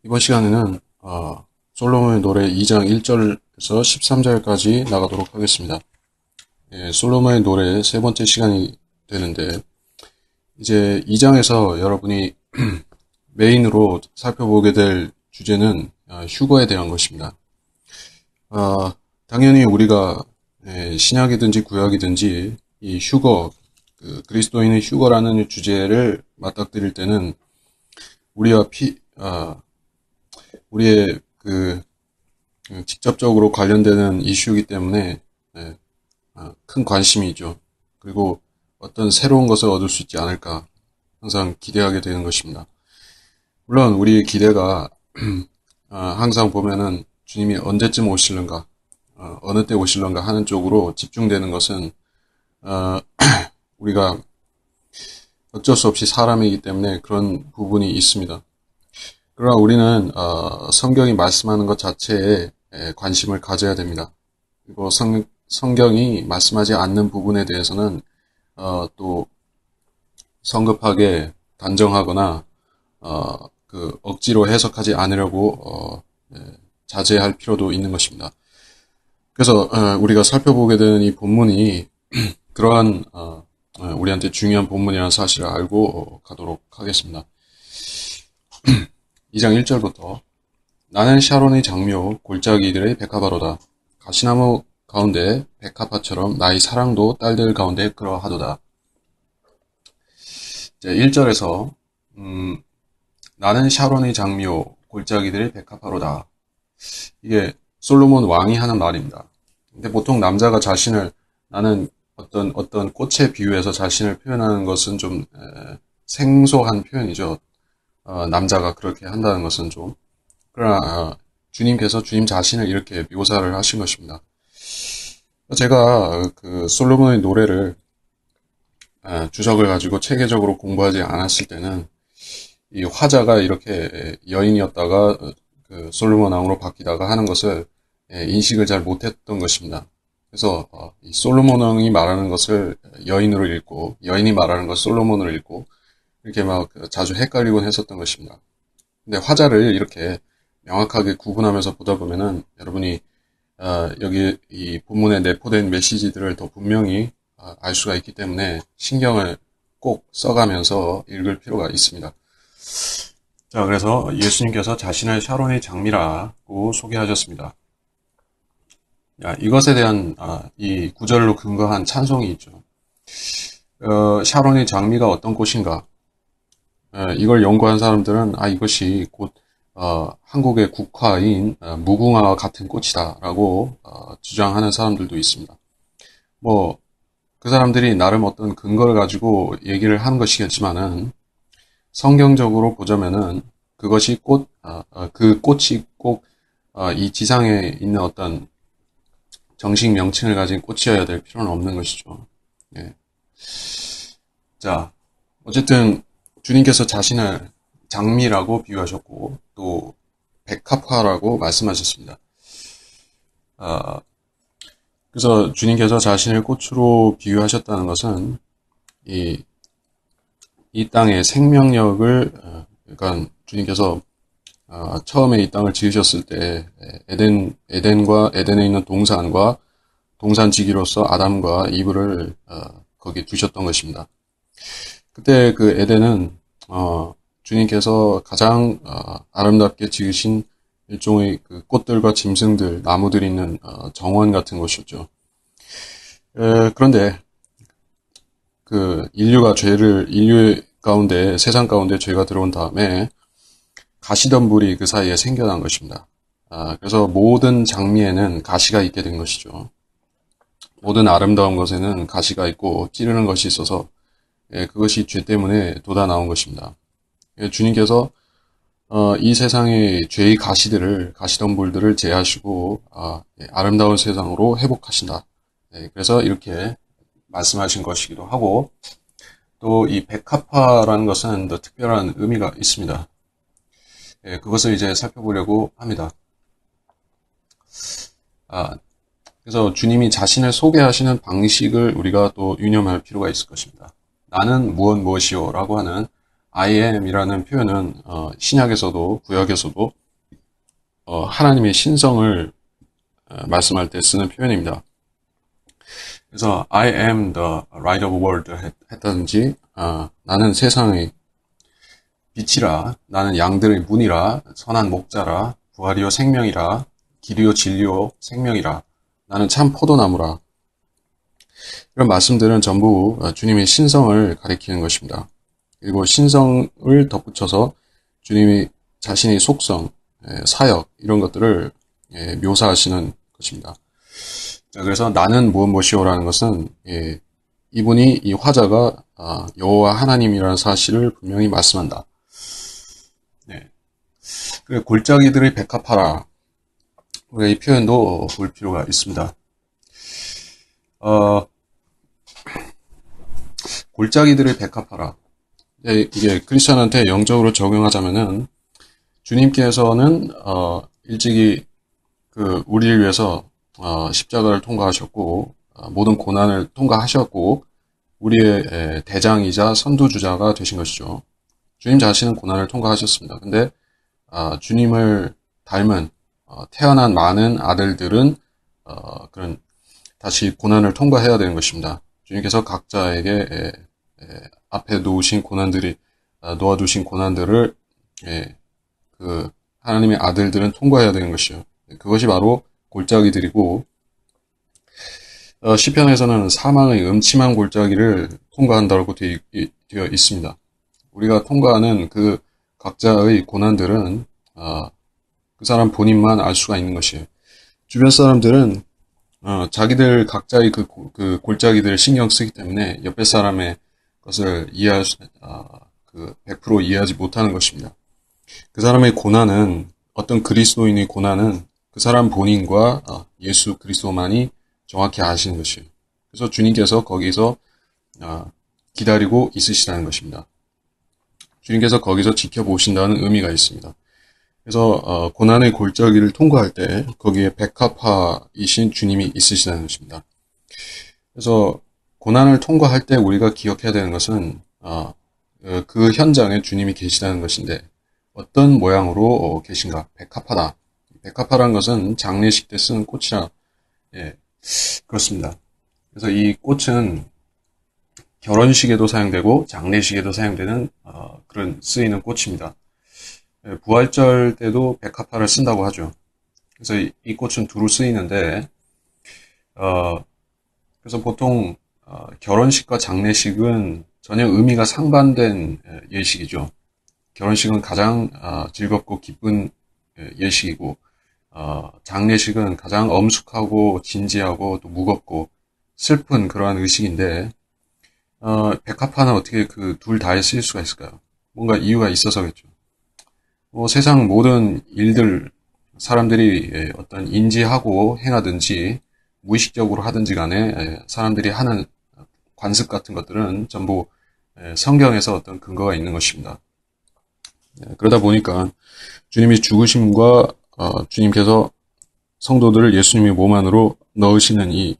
이번 시간에는 솔로몬의 노래 2장 1절에서 13절까지 나가도록 하겠습니다. 솔로몬의 노래 세 번째 시간이 되는데, 이제 2장에서 여러분이 메인으로 살펴보게 될 주제는 휴거에 대한 것입니다. 당연히 우리가 신약이든지 구약이든지 이 휴거, 그리스도인의 휴거라는 주제를 맞닥뜨릴 때는 우리와 우리의 직접적으로 관련되는 이슈이기 때문에 큰 관심이죠. 그리고 어떤 새로운 것을 얻을 수 있지 않을까 항상 기대하게 되는 것입니다. 물론 우리의 기대가 항상 보면은 주님이 언제쯤 오실는가, 어느 때 오실는가 하는 쪽으로 집중되는 것은 우리가 어쩔 수 없이 사람이기 때문에 그런 부분이 있습니다. 그러나 우리는 성경이 말씀하는 것 자체에 관심을 가져야 됩니다. 그리고 성경이 말씀하지 않는 부분에 대해서는 또 성급하게 단정하거나 억지로 해석하지 않으려고 자제할 필요도 있는 것입니다. 그래서 우리가 살펴보게 되는 이 본문이 그러한 우리한테 중요한 본문이라는 사실을 알고 가도록 하겠습니다. 2장 1절부터 나는 샤론의 장묘 골짜기들의 백합화로다. 가시나무 가운데 백합화처럼 나의 사랑도 딸들 가운데 그러하도다. 1절에서 나는 샤론의 장묘 골짜기들의 백합화로다. 이게 솔로몬 왕이 하는 말입니다. 근데 보통 남자가 자신을 나는 어떤 꽃에 비유해서 자신을 표현하는 것은 좀 생소한 표현이죠. 남자가 그렇게 한다는 것은 좀. 그러나 주님께서 주님 자신을 이렇게 묘사를 하신 것입니다. 제가 솔로몬의 노래를 주석을 가지고 체계적으로 공부하지 않았을 때는 이 화자가 이렇게 여인이었다가 솔로몬 왕으로 바뀌다가 하는 것을 인식을 잘 못했던 것입니다. 그래서 이 솔로몬 왕이 말하는 것을 여인으로 읽고 여인이 말하는 것을 솔로몬으로 읽고 이렇게 막 자주 헷갈리곤 했었던 것입니다. 근데 화자를 이렇게 명확하게 구분하면서 보다 보면은 여러분이 여기 이 본문에 내포된 메시지들을 더 분명히 알 수가 있기 때문에 신경을 꼭 써가면서 읽을 필요가 있습니다. 자, 그래서 예수님께서 자신을 샤론의 장미라고 소개하셨습니다. 이것에 대한 이 구절로 근거한 찬송이 있죠. 샤론의 장미가 어떤 꽃인가? 이걸 연구한 사람들은 이것이 곧 한국의 국화인 무궁화와 같은 꽃이다라고 주장하는 사람들도 있습니다. 그 사람들이 나름 어떤 근거를 가지고 얘기를 하는 것이겠지만은 성경적으로 보자면은 그것이 그 꽃이 꼭 이 지상에 있는 어떤 정식 명칭을 가진 꽃이어야 될 필요는 없는 것이죠. 예. 자, 어쨌든 주님께서 자신을 장미라고 비유하셨고 또 백합화라고 말씀하셨습니다. 그래서 주님께서 자신을 꽃으로 비유하셨다는 것은 이 땅의 생명력을 그러니까 주님께서 처음에 이 땅을 지으셨을 때 에덴과 에덴에 있는 동산과 동산지기로서 아담과 이브를 거기 두셨던 것입니다. 그때 그 에덴은 주님께서 가장 아름답게 지으신 일종의 꽃들과 짐승들, 나무들이 있는 정원 같은 곳이었죠. 그런데 인류 가운데, 세상 가운데 죄가 들어온 다음에 가시덤불이 그 사이에 생겨난 것입니다. 그래서 모든 장미에는 가시가 있게 된 것이죠. 모든 아름다운 것에는 가시가 있고 찌르는 것이 있어서 그것이 죄 때문에 돋아 나온 것입니다. 주님께서 이 세상의 죄의 가시덤불들을 제하시고 아름다운 세상으로 회복하신다. 그래서 이렇게 말씀하신 것이기도 하고 또 이 백합화라는 것은 더 특별한 의미가 있습니다. 그것을 이제 살펴보려고 합니다. 그래서 주님이 자신을 소개하시는 방식을 우리가 또 유념할 필요가 있을 것입니다. 나는 무엇이요 라고 하는 I am이라는 표현은 신약에서도 구약에서도 하나님의 신성을 말씀할 때 쓰는 표현입니다. 그래서 I am the light of the world 했다든지 나는 세상의 빛이라, 나는 양들의 문이라, 선한 목자라, 부활이요 생명이라, 길이요 진리요 생명이라, 나는 참 포도나무라. 이런 말씀들은 전부 주님의 신성을 가리키는 것입니다. 그리고 신성을 덧붙여서 주님이 자신의 속성, 사역 이런 것들을 묘사하시는 것입니다. 자, 그래서 나는 무엇이오라는 것은 이분이 이 화자가 여호와 하나님이라는 사실을 분명히 말씀한다. 네. 그리고 골짜기들의 백합하라. 우리가 이 표현도 볼 필요가 있습니다. 골짜기들의 백합하라. 이게 크리스천한테 영적으로 적용하자면은 주님께서는 일찍이 우리를 위해서 십자가를 통과하셨고 모든 고난을 통과하셨고 우리의 대장이자 선두주자가 되신 것이죠. 주님 자신은 고난을 통과하셨습니다. 근데 주님을 닮은 태어난 많은 아들들은 그런 다시 고난을 통과해야 되는 것입니다. 주님께서 각자에게 앞에 놓아두신 고난들을 그 하나님의 아들들은 통과해야 되는 것이요. 그것이 바로 골짜기들이고 시편에서는 사망의 음침한 골짜기를 통과한다고 되어 있습니다. 우리가 통과하는 그 각자의 고난들은 그 사람 본인만 알 수가 있는 것이에요. 주변 사람들은 자기들 각자의 그 골짜기들을 신경 쓰기 때문에 옆에 사람의 것을 100% 이해하지 못하는 것입니다. 그 사람의 고난은, 어떤 그리스도인의 고난은 그 사람 본인과 예수 그리스도만이 정확히 아시는 것이에요. 그래서 주님께서 거기서 기다리고 있으시다는 것입니다. 주님께서 거기서 지켜보신다는 의미가 있습니다. 그래서 고난의 골짜기를 통과할 때 거기에 백합화이신 주님이 있으시다는 것입니다. 그래서 고난을 통과할 때 우리가 기억해야 되는 것은 그 현장에 주님이 계시다는 것인데 어떤 모양으로 계신가? 백합화다. 백합화란 것은 장례식 때 쓰는 꽃이라 그렇습니다. 그래서 이 꽃은 결혼식에도 사용되고 장례식에도 사용되는 그런 쓰이는 꽃입니다. 부활절 때도 백합화를 쓴다고 하죠. 그래서 이 꽃은 두루 쓰이는데 그래서 보통 결혼식과 장례식은 전혀 의미가 상반된 예식이죠. 결혼식은 가장 즐겁고 기쁜 예식이고 장례식은 가장 엄숙하고 진지하고 또 무겁고 슬픈 그러한 의식인데 백합화는 어떻게 그 둘 다에 쓰일 수가 있을까요? 뭔가 이유가 있어서겠죠. 세상 모든 일들 사람들이 어떤 인지하고 행하든지 무의식적으로 하든지 간에 사람들이 하는 관습 같은 것들은 전부 성경에서 어떤 근거가 있는 것입니다. 그러다 보니까 주님이 죽으심과 주님께서 성도들을 예수님의 몸 안으로 넣으시는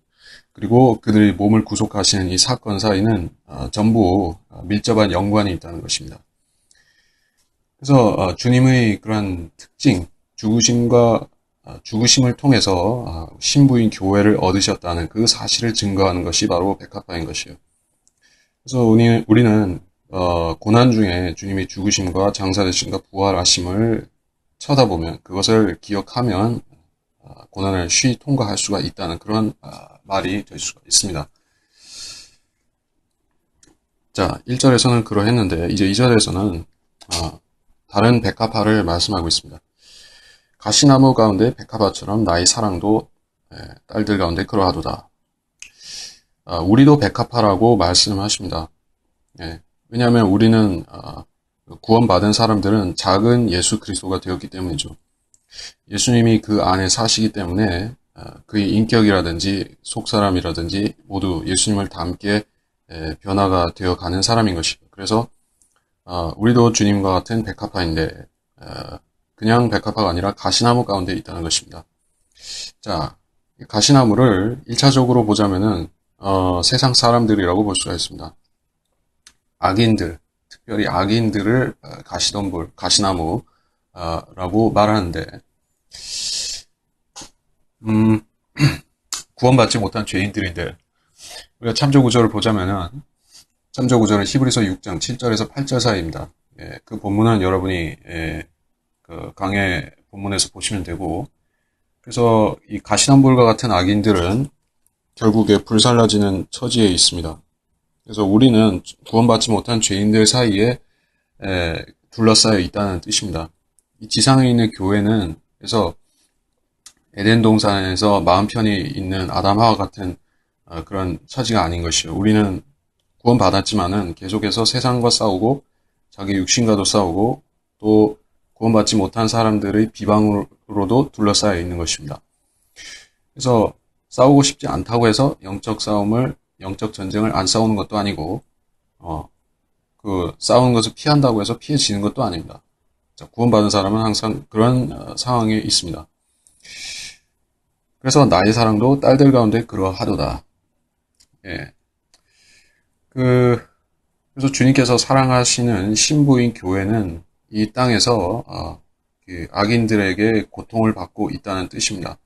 그리고 그들의 몸을 구속하시는 이 사건 사이는 전부 밀접한 연관이 있다는 것입니다. 그래서 주님의 그런 특징, 죽으심을 통해서 신부인 교회를 얻으셨다는 그 사실을 증거하는 것이 바로 백합화인 것이에요. 그래서 우리는 고난 중에 주님의 죽으심과 장사되심과 부활하심을 쳐다보면 그것을 기억하면 고난을 쉬이 통과할 수가 있다는 그런 말이 될 수가 있습니다. 자, 1절에서는 그러했는데 이제 2절에서는 다른 백합화를 말씀하고 있습니다. 가시나무 가운데 백합화처럼 나의 사랑도 딸들 가운데 그러하도다. 우리도 백합화라고 말씀하십니다. 왜냐하면 우리는 구원받은 사람들은 작은 예수 그리스도가 되었기 때문이죠. 예수님이 그 안에 사시기 때문에 그의 인격이라든지 속사람이라든지 모두 예수님을 닮게 변화가 되어가는 사람인 것이죠. 그래서 우리도 주님과 같은 백합화인데 그냥 백합화가 아니라 가시나무 가운데 있다는 것입니다. 자, 가시나무를 1차적으로 보자면은 세상 사람들이라고 볼 수가 있습니다. 악인들, 특별히 악인들을 가시덤불, 가시나무 라고 말하는데 구원받지 못한 죄인들인데 우리가 참조 구절을 보자면은 참조 구절은 히브리서 6장 7절에서 8절 사이입니다. 예, 그 본문은 여러분이 그 강의 본문에서 보시면 되고 그래서 이 가시덤불과 같은 악인들은 결국에 불살라지는 처지에 있습니다. 그래서 우리는 구원받지 못한 죄인들 사이에 둘러싸여 있다는 뜻입니다. 이 지상에 있는 교회는 그래서 에덴 동산에서 마음 편히 있는 아담하와 같은 그런 처지가 아닌 것이요. 우리는 구원받았지만은 계속해서 세상과 싸우고 자기 육신과도 싸우고 또 구원받지 못한 사람들의 비방으로도 둘러싸여 있는 것입니다. 그래서 싸우고 싶지 않다고 해서 영적 전쟁을 안 싸우는 것도 아니고, 그 싸우는 것을 피한다고 해서 피해지는 것도 아닙니다. 자, 구원받은 사람은 항상 그런 상황에 있습니다. 그래서 나의 사랑도 딸들 가운데 그러하도다. 예. 그래서 주님께서 사랑하시는 신부인 교회는 이 땅에서 악인들에게 고통을 받고 있다는 뜻입니다.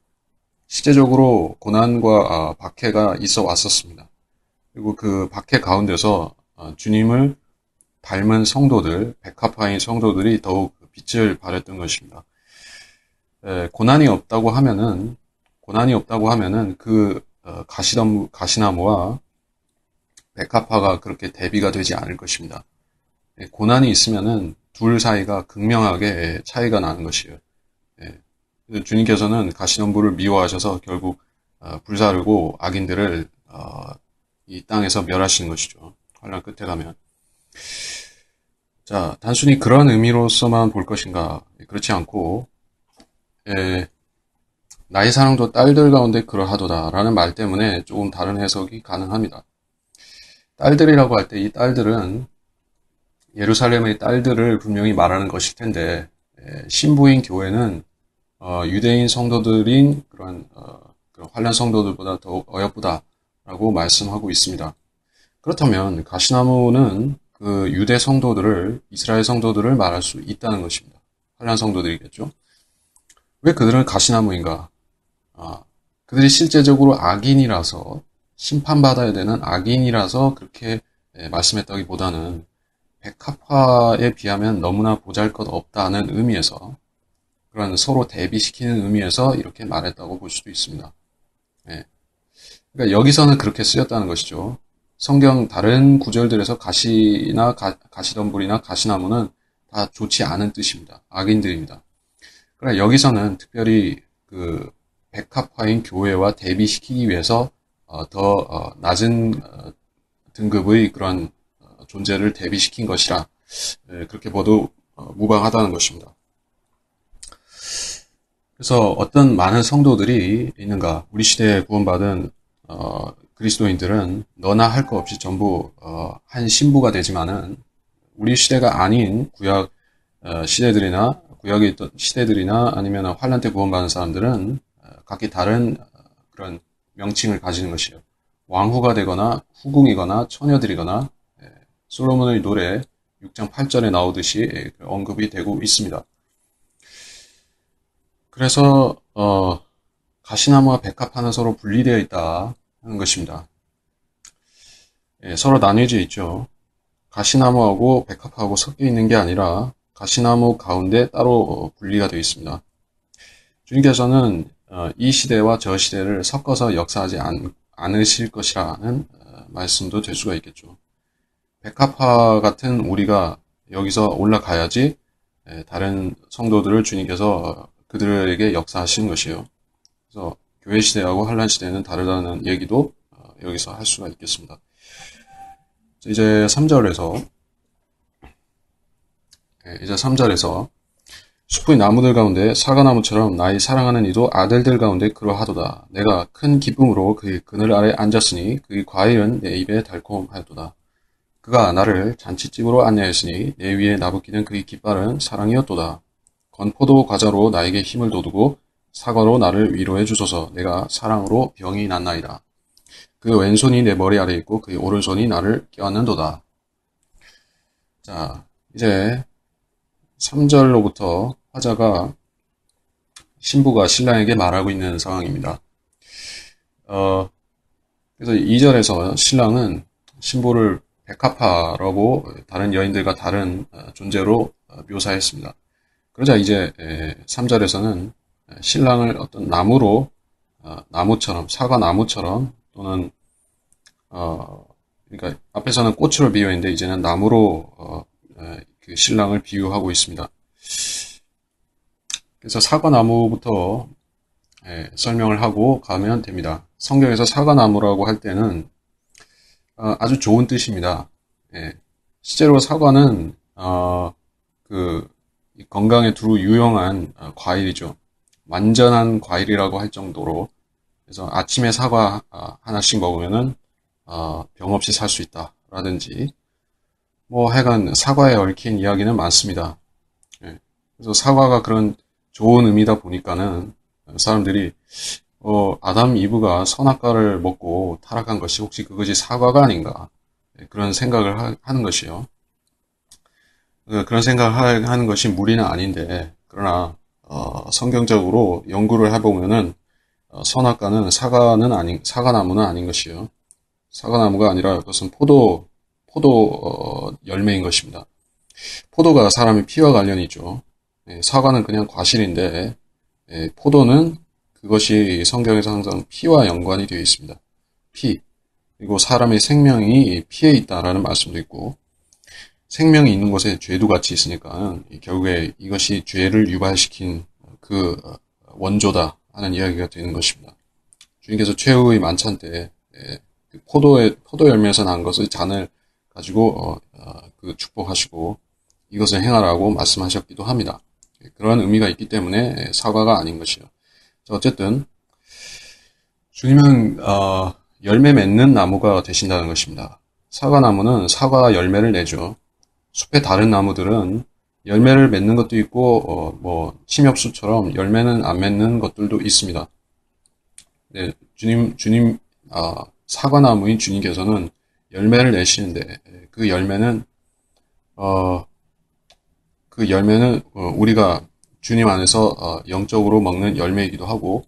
실제적으로 고난과 박해가 있어 왔었습니다. 그리고 그 박해 가운데서 주님을 닮은 성도들, 백합화인 성도들이 더욱 빛을 발했던 것입니다. 고난이 없다고 하면은 그 가시나무와 백합화가 그렇게 대비가 되지 않을 것입니다. 고난이 있으면은 둘 사이가 극명하게 차이가 나는 것이에요. 주님께서는 가시덤불을 미워하셔서 결국 불사르고 악인들을 이 땅에서 멸하시는 것이죠. 환란 끝에 가면. 자, 단순히 그런 의미로서만 볼 것인가? 그렇지 않고 나의 사랑도 딸들 가운데 그러하도다 라는 말 때문에 조금 다른 해석이 가능합니다. 딸들이라고 할 때 이 딸들은 예루살렘의 딸들을 분명히 말하는 것일 텐데 신부인 교회는 유대인 성도들인 그런 환란 성도들보다 더욱 어여쁘다라고 말씀하고 있습니다. 그렇다면 가시나무는 그 유대 성도들을 이스라엘 성도들을 말할 수 있다는 것입니다. 환란 성도들이겠죠. 왜 그들은 가시나무인가? 그들이 실제적으로 악인이라서 심판받아야 되는 악인이라서 그렇게 말씀했다기보다는 백합화에 비하면 너무나 보잘것없다는 의미에서 그런 서로 대비시키는 의미에서 이렇게 말했다고 볼 수도 있습니다. 그러니까 여기서는 그렇게 쓰였다는 것이죠. 성경 다른 구절들에서 가시덤불이나 가시나무는 다 좋지 않은 뜻입니다. 악인들입니다. 그러나 여기서는 특별히 그 백합화인 교회와 대비시키기 위해서 더 낮은 등급의 그런 존재를 대비시킨 것이라 그렇게 봐도 무방하다는 것입니다. 그래서 어떤 많은 성도들이 있는가? 우리 시대에 구원받은 그리스도인들은 너나 할 것 없이 전부 한 신부가 되지만은 우리 시대가 아닌 구약 시대들이나 구약에 있던 시대들이나 아니면 환란 때 구원받은 사람들은 각기 다른 그런 명칭을 가지는 것이에요. 왕후가 되거나 후궁이거나 처녀들이거나 솔로몬의 노래 6장 8절에 나오듯이 언급이 되고 있습니다. 그래서 가시나무와 백합화는 서로 분리되어 있다 하는 것입니다. 서로 나뉘어져 있죠. 가시나무하고 백합화하고 섞여 있는 게 아니라 가시나무 가운데 따로 분리가 되어 있습니다. 주님께서는 이 시대와 저 시대를 섞어서 역사하지 않으실 것이라는 말씀도 될 수가 있겠죠. 백합화 같은 우리가 여기서 올라가야지 다른 성도들을 주님께서 그들에게 역사하시는 것이에요. 그래서 교회 시대하고 환란 시대는 다르다는 얘기도 여기서 할 수가 있겠습니다. 이제 3절에서 숲의 나무들 가운데 사과나무처럼 나의 사랑하는 이도 아들들 가운데 그러하도다. 내가 큰 기쁨으로 그의 그늘 아래 앉았으니 그의 과일은 내 입에 달콤하였도다. 그가 나를 잔치집으로 안내하였으니 내 위에 나부끼는 그의 깃발은 사랑이었도다. 건포도 과자로 나에게 힘을 돋우고 사과로 나를 위로해 주소서. 내가 사랑으로 병이 났나이다. 그 왼손이 내 머리 아래 있고 그의 오른손이 나를 껴안는도다. 자, 이제 3절로부터 화자가 신부가 신랑에게 말하고 있는 상황입니다. 그래서 2절에서 신랑은 신부를 백합화라고 다른 여인들과 다른 존재로 묘사했습니다. 그러자 이제 3절에서는 신랑을 어떤 나무로, 나무처럼, 사과나무처럼 또는 그러니까 앞에서는 꽃으로 비유했는데 이제는 나무로 그 신랑을 비유하고 있습니다. 그래서 사과나무부터 설명을 하고 가면 됩니다. 성경에서 사과나무라고 할 때는 아주 좋은 뜻입니다. 실제로 사과는 그 건강에 두루 유용한 과일이죠. 완전한 과일이라고 할 정도로, 그래서 아침에 사과 하나씩 먹으면은 병 없이 살 수 있다라든지 뭐 하여간 사과에 얽힌 이야기는 많습니다. 그래서 사과가 그런 좋은 의미다 보니까는 사람들이 아담 이브가 선악과를 먹고 타락한 것이 혹시 그것이 사과가 아닌가, 그런 생각을 하는 것이요. 그런 생각을 하는 것이 무리는 아닌데, 그러나 성경적으로 연구를 해보면은 선악과는 사과나무는 아닌 것이요. 사과나무가 아니라 그것은 포도 열매인 것입니다. 포도가 사람의 피와 관련이 있죠. 사과는 그냥 과실인데, 포도는 그것이 성경에서 항상 피와 연관이 되어 있습니다. 피. 그리고 사람의 생명이 피에 있다라는 말씀도 있고, 생명이 있는 곳에 죄도 같이 있으니까 결국에 이것이 죄를 유발시킨 그 원조다 하는 이야기가 되는 것입니다. 주님께서 최후의 만찬 때 포도 열매에서 난 것의 잔을 가지고 그 축복하시고 이것을 행하라고 말씀하셨기도 합니다. 그런 의미가 있기 때문에 사과가 아닌 것이요. 어쨌든 주님은 열매 맺는 나무가 되신다는 것입니다. 사과나무는 사과 열매를 내죠. 숲의 다른 나무들은 열매를 맺는 것도 있고 뭐 침엽수처럼 열매는 안 맺는 것들도 있습니다. 네, 주님 사과나무인 주님께서는 열매를 내시는데 그 열매는 우리가 주님 안에서 영적으로 먹는 열매이기도 하고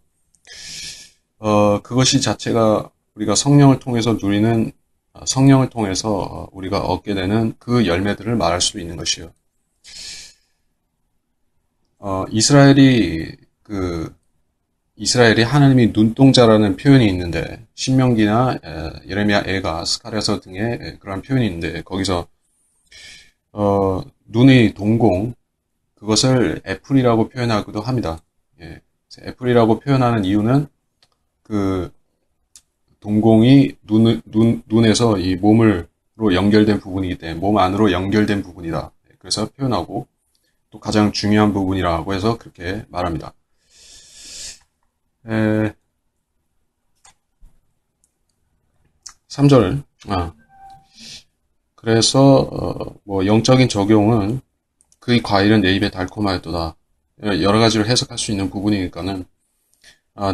그것이 자체가 우리가 성령을 통해서 누리는 성령을 통해서 우리가 얻게 되는 그 열매들을 말할 수도 있는 것이요. 이스라엘이 하나님이 눈동자라는 표현이 있는데 신명기나 예레미야 애가 스가랴서 등의 그런 표현이 있는데 거기서 눈의 동공 그것을 애플이라고 표현하기도 합니다. 애플이라고 표현하는 이유는 그 동공이 눈에서 이 몸으로 연결된 부분이기 때문에 몸 안으로 연결된 부분이다. 그래서 표현하고 또 가장 중요한 부분이라고 해서 그렇게 말합니다. 3절. 그래서 뭐 영적인 적용은 그의 과일은 내 입에 달콤하였도다. 여러 가지로 해석할 수 있는 부분이니까는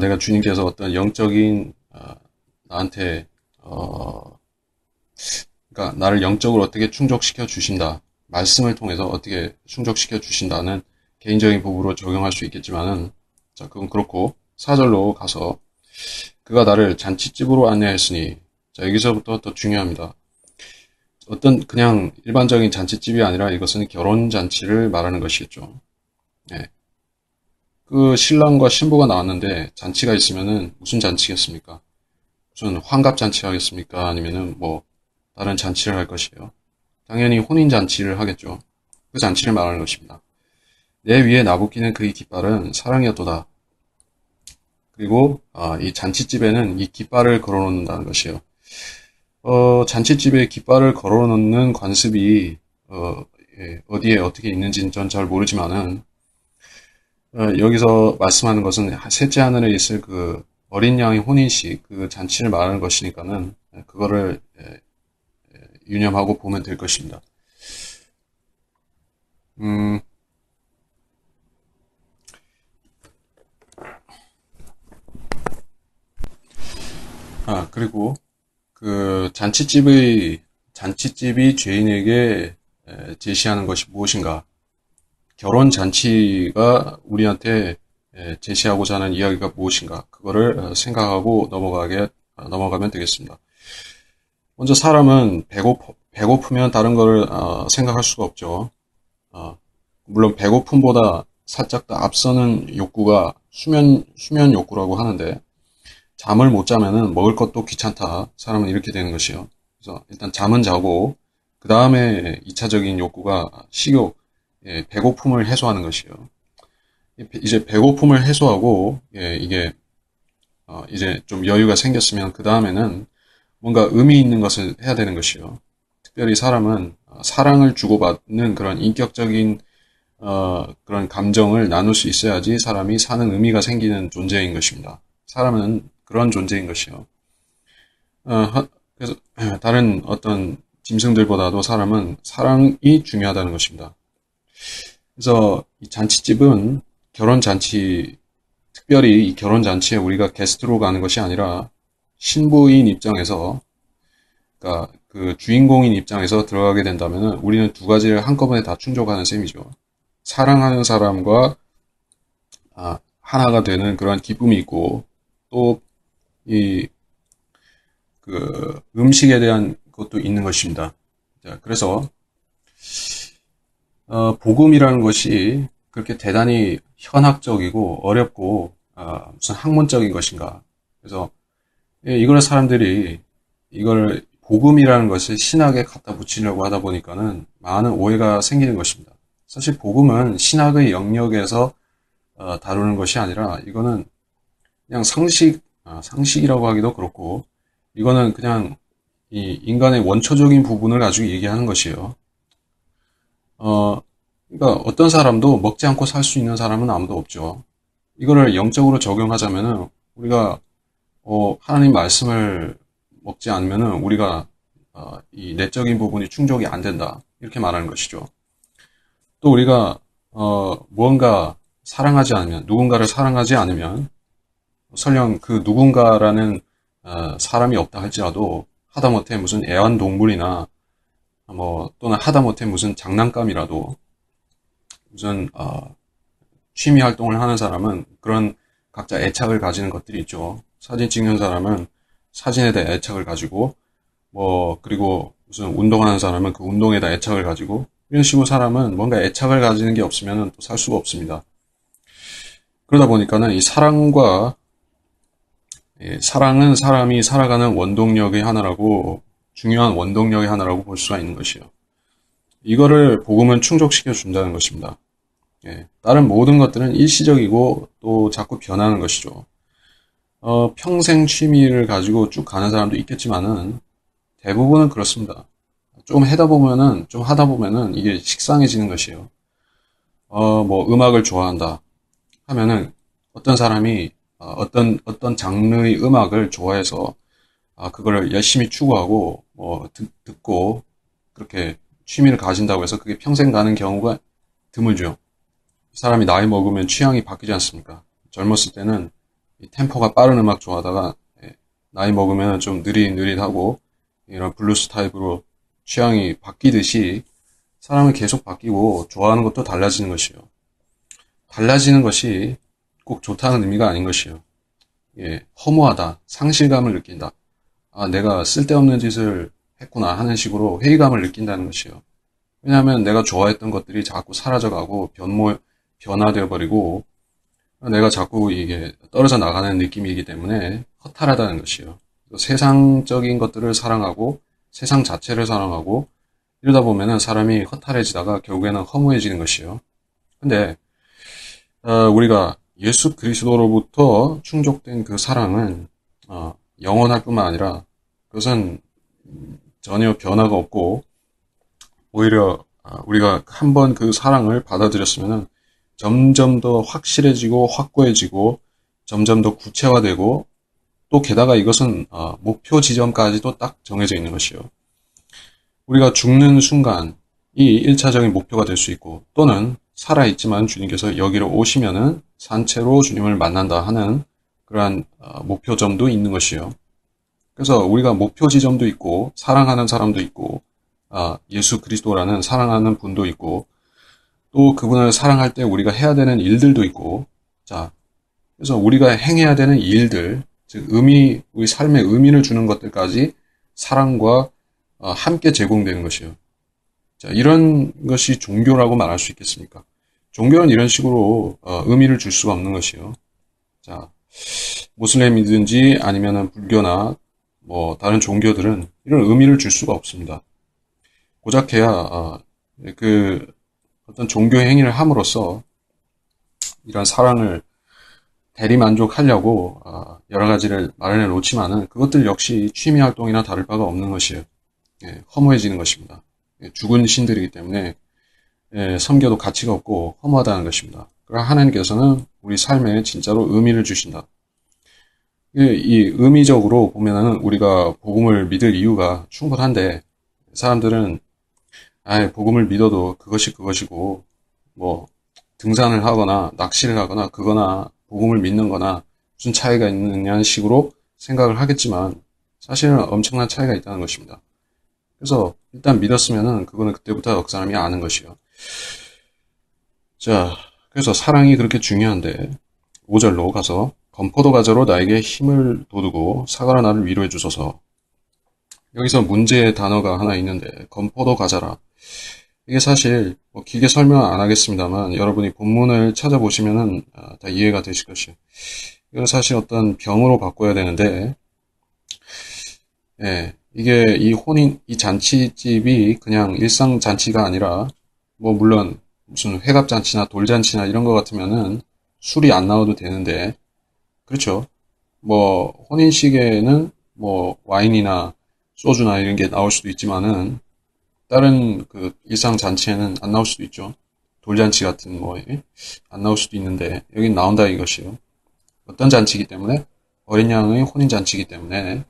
내가 주님께서 어떤 영적인 나한테 그러니까 나를 영적으로 어떻게 충족시켜 주신다. 말씀을 통해서 어떻게 충족시켜 주신다는 개인적인 부분으로 적용할 수 있겠지만은 자, 그건 그렇고 4절로 가서 그가 나를 잔치집으로 안내했으니 자, 여기서부터 더 중요합니다. 어떤 그냥 일반적인 잔치집이 아니라 이것은 결혼잔치를 말하는 것이겠죠. 네. 그 신랑과 신부가 나왔는데 잔치가 있으면은 무슨 잔치겠습니까? 무슨 환갑잔치 하겠습니까? 아니면은 뭐 다른 잔치를 할 것이에요. 당연히 혼인잔치를 하겠죠. 그 잔치를 말하는 것입니다. 내 위에 나부끼는 그의 깃발은 사랑이었도다. 그리고 이 잔치집에는 이 깃발을 걸어놓는다는 것이에요. 잔치집에 깃발을 걸어놓는 관습이 어디에 어떻게 있는지는 전 잘 모르지만은 여기서 말씀하는 것은 셋째 하늘에 있을 그 어린 양의 혼인식 그 잔치를 말하는 것이니까는 그거를 유념하고 보면 될 것입니다. 그리고 그 잔치집이 죄인에게 제시하는 것이 무엇인가? 결혼 잔치가 우리한테 제시하고자 하는 이야기가 무엇인가? 그거를 생각하고 넘어가면 되겠습니다. 먼저 사람은 배고프면 다른 거를 생각할 수가 없죠. 물론 배고픔보다 살짝 더 앞서는 욕구가 수면 욕구라고 하는데, 잠을 못 자면은 먹을 것도 귀찮다. 사람은 이렇게 되는 것이요. 그래서 일단 잠은 자고 그 다음에 2차적인 욕구가 식욕, 배고픔을 해소하는 것이요. 이제 배고픔을 해소하고 이게 이제 좀 여유가 생겼으면 그 다음에는 뭔가 의미 있는 것을 해야 되는 것이요. 특별히 사람은 사랑을 주고받는 그런 인격적인 그런 감정을 나눌 수 있어야지 사람이 사는 의미가 생기는 존재인 것입니다. 사람은 그런 존재인 것이요. 그래서 다른 어떤 짐승들보다도 사람은 사랑이 중요하다는 것입니다. 그래서 이 잔치집은 결혼잔치, 특별히 이 결혼잔치에 우리가 게스트로 가는 것이 아니라 신부인 입장에서, 그러니까 그 주인공인 입장에서 들어가게 된다면 우리는 두 가지를 한꺼번에 다 충족하는 셈이죠. 사랑하는 사람과 하나가 되는 그런 기쁨이 있고, 또 이 그 음식에 대한 것도 있는 것입니다. 자, 그래서 복음이라는 것이 그렇게 대단히 현학적이고 어렵고 무슨 학문적인 것인가? 그래서 이걸 사람들이 이걸 복음이라는 것을 신학에 갖다 붙이려고 하다 보니까는 많은 오해가 생기는 것입니다. 사실 복음은 신학의 영역에서 다루는 것이 아니라 이거는 그냥 상식이라고 하기도 그렇고, 이거는 그냥 이 인간의 원초적인 부분을 가지고 얘기하는 것이에요. 그러니까 어떤 사람도 먹지 않고 살 수 있는 사람은 아무도 없죠. 이거를 영적으로 적용하자면은 우리가 하나님 말씀을 먹지 않으면은 우리가 이 내적인 부분이 충족이 안 된다, 이렇게 말하는 것이죠. 또 우리가 무언가 사랑하지 않으면, 누군가를 사랑하지 않으면, 설령 그 누군가라는 사람이 없다 할지라도 하다못해 무슨 애완동물이나 뭐 또는 하다못해 무슨 장난감이라도, 무슨 취미 활동을 하는 사람은 그런 각자 애착을 가지는 것들이 있죠. 사진 찍는 사람은 사진에 대해 애착을 가지고, 뭐 그리고 무슨 운동하는 사람은 그 운동에 대해 애착을 가지고, 이런 식으로 사람은 뭔가 애착을 가지는 게 없으면 또 살 수가 없습니다. 그러다 보니까는 이 사랑은 사람이 살아가는 원동력의 하나라고, 중요한 원동력의 하나라고 볼 수가 있는 것이요. 이거를 복음은 충족시켜 준다는 것입니다. 다른 모든 것들은 일시적이고 또 자꾸 변하는 것이죠. 평생 취미를 가지고 쭉 가는 사람도 있겠지만은 대부분은 그렇습니다. 좀 하다 보면은 이게 식상해지는 것이에요. 뭐 음악을 좋아한다 하면은 어떤 사람이 어떤 장르의 음악을 좋아해서 그거를 열심히 추구하고 뭐 듣고 그렇게 취미를 가진다고 해서 그게 평생 가는 경우가 드물죠. 사람이 나이 먹으면 취향이 바뀌지 않습니까? 젊었을 때는 이 템포가 빠른 음악 좋아하다가 나이 먹으면 좀 느릿느릿하고 이런 블루스 타입으로 취향이 바뀌듯이 사람은 계속 바뀌고 좋아하는 것도 달라지는 것이요. 달라지는 것이 꼭 좋다는 의미가 아닌 것이요. 허무하다, 상실감을 느낀다. 내가 쓸데없는 짓을 했구나 하는 식으로 회의감을 느낀다는 것이요. 왜냐하면 내가 좋아했던 것들이 자꾸 사라져가고 변화되어 버리고 내가 자꾸 이게 떨어져 나가는 느낌이기 때문에 허탈하다는 것이요. 세상적인 것들을 사랑하고 세상 자체를 사랑하고 이러다 보면은 사람이 허탈해지다가 결국에는 허무해지는 것이요. 근데 우리가 예수 그리스도로부터 충족된 그 사랑은 영원할 뿐만 아니라 그것은 전혀 변화가 없고, 오히려 우리가 한번 그 사랑을 받아들였으면은 점점 더 확실해지고 확고해지고 점점 더 구체화되고, 또 게다가 이것은 목표 지점까지도 딱 정해져 있는 것이요. 우리가 죽는 순간이 1차적인 목표가 될 수 있고, 또는 살아있지만 주님께서 여기로 오시면은 산채로 주님을 만난다 하는 그러한 목표점도 있는 것이요. 그래서 우리가 목표 지점도 있고 사랑하는 사람도 있고 예수 그리스도라는 사랑하는 분도 있고, 또 그분을 사랑할 때 우리가 해야 되는 일들도 있고, 자, 그래서 우리가 행해야 되는 일들, 즉 우리 삶에 의미를 주는 것들까지 사랑과 함께 제공되는 것이에요. 자, 이런 것이 종교라고 말할 수 있겠습니까? 종교는 이런 식으로 의미를 줄 수가 없는 것이요. 자, 모슬렘이든지 아니면은 불교나 뭐 다른 종교들은 이런 의미를 줄 수가 없습니다. 고작해야 그 어떤 종교 행위를 함으로써 이런 사랑을 대리만족하려고 여러 가지를 마련해 놓지만은 그것들 역시 취미 활동이나 다를 바가 없는 것이에요. 예, 허무해지는 것입니다. 예, 죽은 신들이기 때문에 섬겨도 가치가 없고 허무하다는 것입니다. 그러나 하나님께서는 우리 삶에 진짜로 의미를 주신다. 이 의미적으로 보면은 우리가 복음을 믿을 이유가 충분한데 사람들은 복음을 믿어도 그것이 그것이고 뭐 등산을 하거나 낚시를 하거나 그거나 복음을 믿는 거나 무슨 차이가 있느냐는 식으로 생각을 하겠지만 사실은 엄청난 차이가 있다는 것입니다. 그래서 일단 믿었으면은 그거는 그때부터 그 사람이 아는 것이요. 자, 그래서 사랑이 그렇게 중요한데 5절로 가서 건포도 과자로 나에게 힘을 돋우고 사과로 나를 위로해 주소서. 여기서 문제의 단어가 하나 있는데 건포도 과자라. 이게 사실 뭐 길게 설명 안 하겠습니다만 여러분이 본문을 찾아보시면은 다 이해가 되실 것이에요. 이건 사실 어떤 병으로 바꿔야 되는데 이게 이 잔치집이 그냥 일상 잔치가 아니라 뭐 물론 무슨 회갑잔치나 돌잔치나 이런 거 같으면은 술이 안 나와도 되는데 그렇죠. 뭐 혼인식에는 뭐 와인이나 소주나 이런 게 나올 수도 있지만은 다른 그 일상 잔치에는 안 나올 수도 있죠. 돌잔치 같은 안 나올 수도 있는데 여긴 나온다 이것이요. 어떤 잔치이기 때문에 어린 양의 혼인 잔치이기 때문에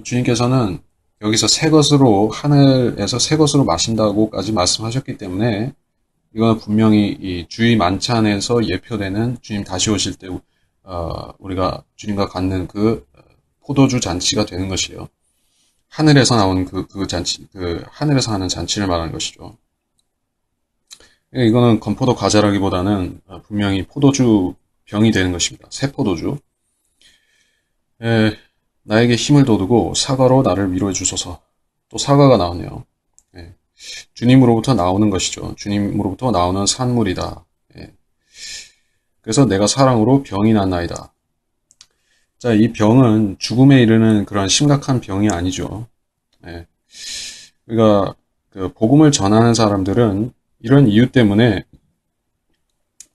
주님께서는 여기서 새 것으로 하늘에서 새 것으로 마신다고까지 말씀하셨기 때문에 이거는 분명히 이 주의 만찬에서 예표되는 주님 다시 오실 때 우리가 주님과 갖는 그 포도주 잔치가 되는 것이에요. 하늘에서 나오는 그 잔치, 하늘에서 하는 잔치를 말하는 것이죠. 이거는 건포도 과자라기보다는 분명히 포도주 병이 되는 것입니다. 새 포도주. 나에게 힘을 돋우고 사과로 나를 위로해 주소서. 또 사과가 나오네요. 주님으로부터 나오는 것이죠. 주님으로부터 나오는 산물이다. 그래서 내가 사랑으로 병이 났나이다. 자, 이 병은 죽음에 이르는 그런 심각한 병이 아니죠. 그러니까 그 복음을 전하는 사람들은 이런 이유 때문에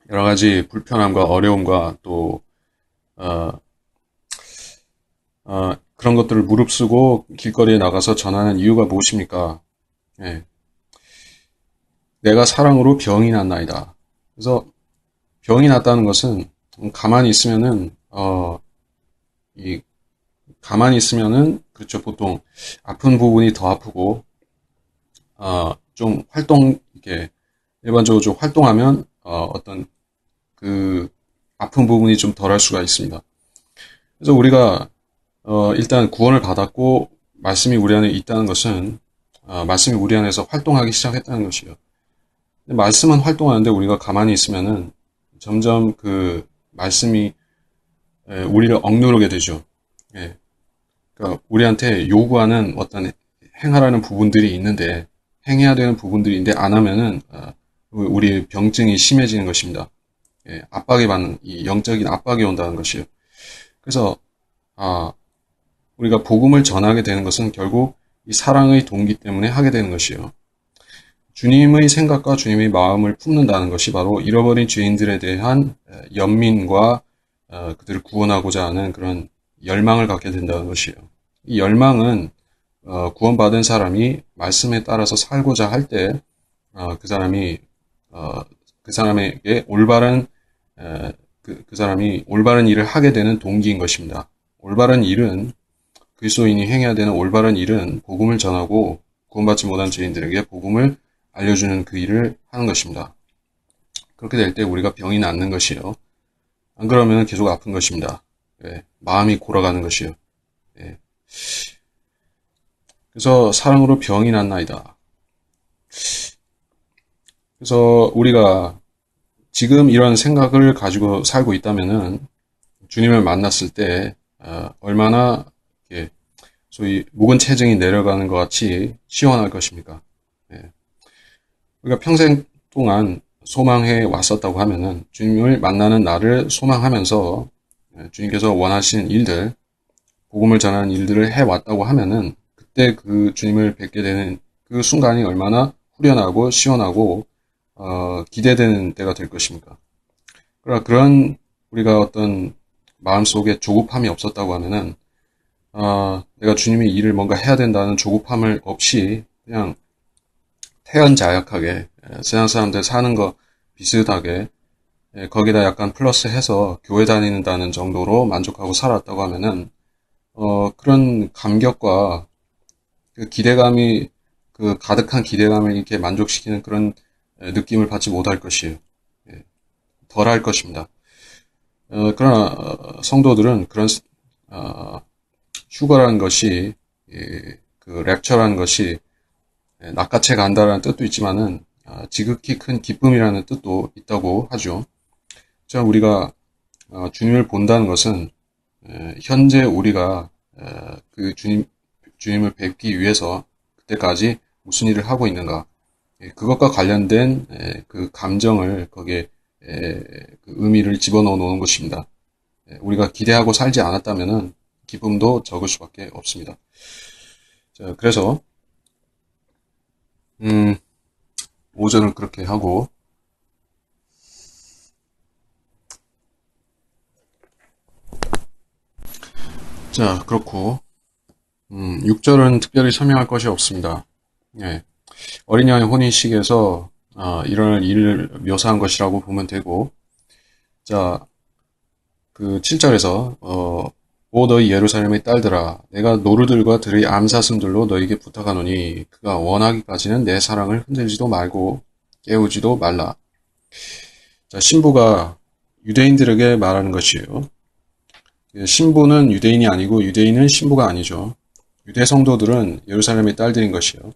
여러 가지 불편함과 어려움과 또 그런 것들을 무릅쓰고 길거리에 나가서 전하는 이유가 무엇입니까? 내가 사랑으로 병이 났나이다. 그래서 병이 났다는 것은 가만히 있으면은 가만히 있으면은 그렇죠. 보통 아픈 부분이 더 아프고 좀 이렇게 일반적으로 좀 활동하면 어떤 그 아픈 부분이 좀 덜할 수가 있습니다. 그래서 우리가 일단 구원을 받았고 말씀이 우리 안에 있다는 것은 말씀이 우리 안에서 활동하기 시작했다는 것이에요. 말씀은 활동하는데 우리가 가만히 있으면은 점점 그 말씀이 우리를 억누르게 되죠. 그러니까 우리한테 요구하는 어떤 행하라는 부분들이 있는데 행해야 되는 부분들이 있는데 안 하면은 우리의 병증이 심해지는 것입니다. 압박에 받는 이 영적인 압박이 온다는 것이에요. 그래서 우리가 복음을 전하게 되는 것은 결국 이 사랑의 동기 때문에 하게 되는 것이에요. 주님의 생각과 주님의 마음을 품는다는 것이 바로 잃어버린 죄인들에 대한 연민과 그들을 구원하고자 하는 그런 열망을 갖게 된다는 것이에요. 이 열망은 구원받은 사람이 말씀에 따라서 살고자 할 때 그 사람에게 그 사람이 올바른 일을 하게 되는 동기인 것입니다. 올바른 일은 그리스도인이 행해야 되는 올바른 일은 복음을 전하고 구원받지 못한 죄인들에게 복음을 알려주는 그 일을 하는 것입니다. 그렇게 될 때 우리가 병이 낫는 것이에요. 안 그러면 계속 아픈 것입니다. 마음이 골아가는 것이에요. 그래서 사랑으로 병이 났나이다. 그래서 우리가 지금 이런 생각을 가지고 살고 있다면은 주님을 만났을 때 얼마나 이렇게 소위 묵은 체증이 내려가는 것 같이 시원할 것입니까? 예. 우리가 평생 동안 소망해 왔었다고 하면은 주님을 만나는 날을 소망하면서 주님께서 원하신 일들, 복음을 전하는 일들을 해왔다고 하면은 그때 그 주님을 뵙게 되는 그 순간이 얼마나 후련하고 시원하고 기대되는 때가 될 것입니까? 그러나 그런 우리가 어떤 마음속에 조급함이 없었다고 하면은 내가 주님의 일을 뭔가 해야 된다는 조급함을 없이 그냥 태연자약하게 세상 사람들 사는 거 비슷하게 거기다 약간 플러스해서 교회 다니는다는 정도로 만족하고 살았다고 하면은 그런 감격과 그 기대감이 그 가득한 기대감을 이렇게 만족시키는 그런 느낌을 받지 못할 것이에요. 덜 할 것입니다. 그러나 성도들은 그런 휴거라는 것이 그 랩처라는 것이 낚아채 간다라는 뜻도 있지만은 지극히 큰 기쁨이라는 뜻도 있다고 하죠. 자, 우리가 주님을 본다는 것은 현재 우리가 그 주님을 뵙기 위해서 그때까지 무슨 일을 하고 있는가, 그것과 관련된 그 감정을 거기에 그 의미를 집어넣어 놓은 것입니다. 우리가 기대하고 살지 않았다면은 기쁨도 적을 수밖에 없습니다. 자, 그래서 오전을 그렇게 하고 자, 그렇고 6절은 특별히 설명할 것이 없습니다. 예, 어린 양의 혼인식에서 이런 일을 묘사한 것이라고 보면 되고, 자, 그 7절에서 오 너희 예루살렘의 딸들아 내가 노루들과 들의 암사슴들로 너에게 부탁하노니 그가 원하기까지는 내 사랑을 흔들지도 말고 깨우지도 말라. 자, 신부가 유대인들에게 말하는 것이에요. 신부는 유대인이 아니고 유대인은 신부가 아니죠. 유대 성도들은 예루살렘의 딸들인 것이요.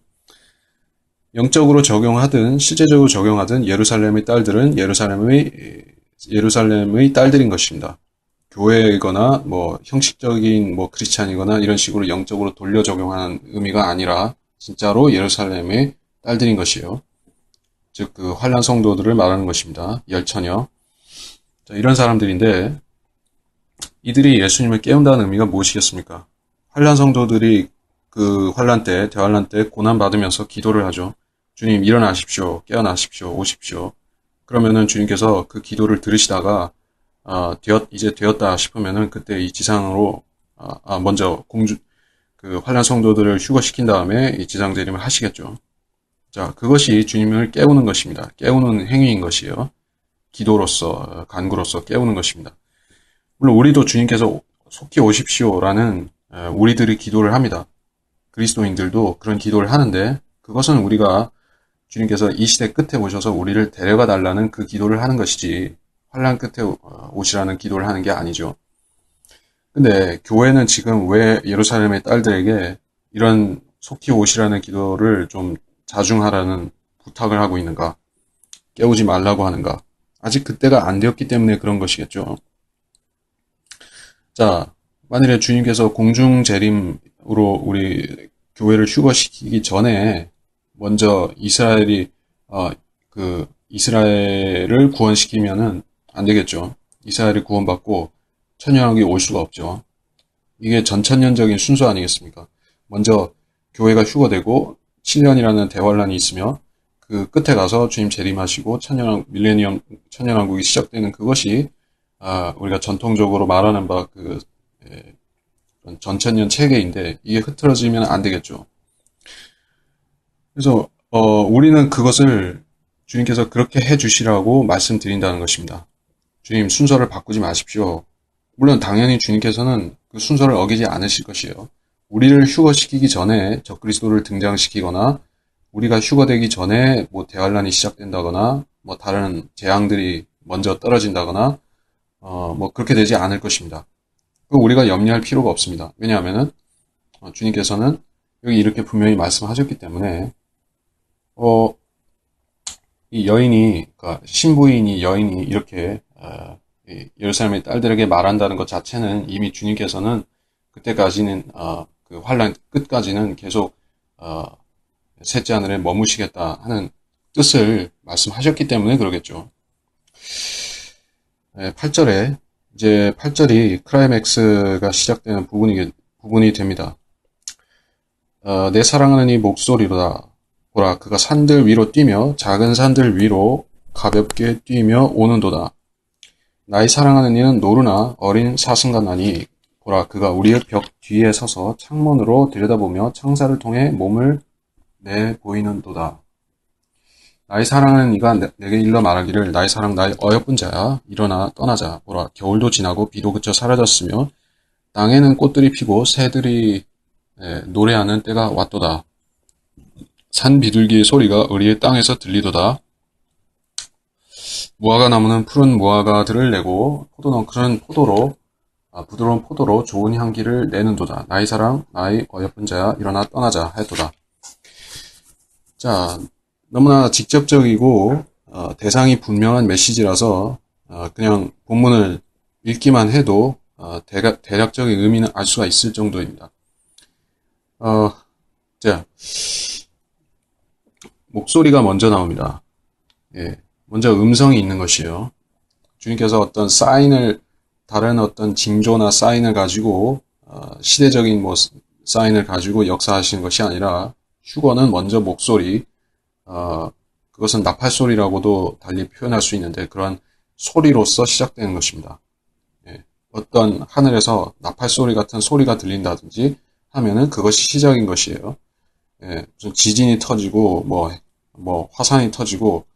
영적으로 적용하든 실제적으로 적용하든 예루살렘의 딸들은 예루살렘의 딸들인 것입니다. 교회이거나 뭐 형식적인 뭐 크리스찬이거나 이런 식으로 영적으로 돌려 적용하는 의미가 아니라 진짜로 예루살렘의 딸들인 것이에요. 즉 그 환란 성도들을 말하는 것입니다. 열처녀. 자, 이런 사람들인데 이들이 예수님을 깨운다는 의미가 무엇이겠습니까? 환란 성도들이 그 환란 때, 대환란 때 고난 받으면서 기도를 하죠. 주님 일어나십시오, 깨어나십시오, 오십시오. 그러면은 주님께서 그 기도를 들으시다가 이제 되었다 싶으면은 그때 이 지상으로 먼저 그 환란 성도들을 휴거시킨 다음에 이 지상 재림을 하시겠죠. 자, 그것이 주님을 깨우는 것입니다. 깨우는 행위인 것이에요. 기도로서 간구로서 깨우는 것입니다. 물론 우리도 주님께서 속히 오십시오라는 우리들이 기도를 합니다. 그리스도인들도 그런 기도를 하는데 그것은 우리가 주님께서 이 시대 끝에 오셔서 우리를 데려가 달라는 그 기도를 하는 것이지 환란 끝에 오시라는 기도를 하는 게 아니죠. 근데 교회는 지금 왜 예루살렘의 딸들에게 이런 속히 오시라는 기도를 좀 자중하라는 부탁을 하고 있는가? 깨우지 말라고 하는가? 아직 그때가 안 되었기 때문에 그런 것이겠죠. 자, 만일에 주님께서 공중 재림으로 우리 교회를 휴거시키기 전에 먼저 이스라엘을 구원시키면은 안 되겠죠. 이스라엘이 구원받고 천년왕국이 올 수가 없죠. 이게 전천년적인 순서 아니겠습니까? 먼저 교회가 휴거되고 7년이라는 대환란이 있으며 그 끝에 가서 주님 재림하시고 천년왕국이 시작되는 그것이 우리가 전통적으로 말하는 바 전천년 체계인데 이게 흐트러지면 안 되겠죠. 그래서 우리는 그것을 주님께서 그렇게 해주시라고 말씀드린다는 것입니다. 주님 순서를 바꾸지 마십시오. 물론 당연히 주님께서는 그 순서를 어기지 않으실 것이에요. 우리를 휴거시키기 전에 적그리스도를 등장시키거나 우리가 휴거되기 전에 뭐 대환란이 시작된다거나 뭐 다른 재앙들이 먼저 떨어진다거나 뭐 그렇게 되지 않을 것입니다. 우리가 염려할 필요가 없습니다. 왜냐하면은 주님께서는 여기 이렇게 분명히 말씀하셨기 때문에 어, 이 여인이, 그러니까 신부인이 여인이 이렇게 이 예루살렘의 딸들에게 말한다는 것 자체는 이미 주님께서는 그때까지는 그 환란 끝까지는 계속 어, 셋째 하늘에 머무시겠다 하는 뜻을 말씀하셨기 때문에 그러겠죠. 8절에 이제 8절이 클라이맥스가 시작되는 부분이 됩니다. 내 사랑하는 이 목소리로다. 보라, 그가 산들 위로 뛰며 작은 산들 위로 가볍게 뛰며 오는도다. 나의 사랑하는 이는 노르나 어린 사슴같나니 보라, 그가 우리의 벽 뒤에 서서 창문으로 들여다보며 창사를 통해 몸을 내 보이는도다. 나의 사랑하는 이가 내게 일러 말하기를 나의 사랑 나의 어여쁜 자야 일어나 떠나자. 보라, 겨울도 지나고 비도 그쳐 사라졌으며 땅에는 꽃들이 피고 새들이 노래하는 때가 왔도다. 산 비둘기의 소리가 의리의 땅에서 들리도다. 무화과 나무는 푸른 무화과들을 내고 포도너클은 부드러운 포도로 좋은 향기를 내는도다. 나의 사랑 나의 어여쁜 자야 일어나 떠나자 했도다. 자, 너무나 직접적이고 대상이 분명한 메시지라서 그냥 본문을 읽기만 해도 대략적인 의미는 알 수가 있을 정도입니다. 자, 목소리가 먼저 나옵니다. 예, 먼저 음성이 있는 것이에요. 주님께서 어떤 다른 어떤 징조나 사인을 가지고 시대적인 사인을 가지고 역사하시는 것이 아니라 휴거는 먼저 목소리, 그것은 나팔 소리라고도 달리 표현할 수 있는데 그러한 소리로서 시작되는 것입니다. 예, 어떤 하늘에서 나팔 소리 같은 소리가 들린다든지 하면은 그것이 시작인 것이에요. 예, 무슨 지진이 터지고 화산이 터지고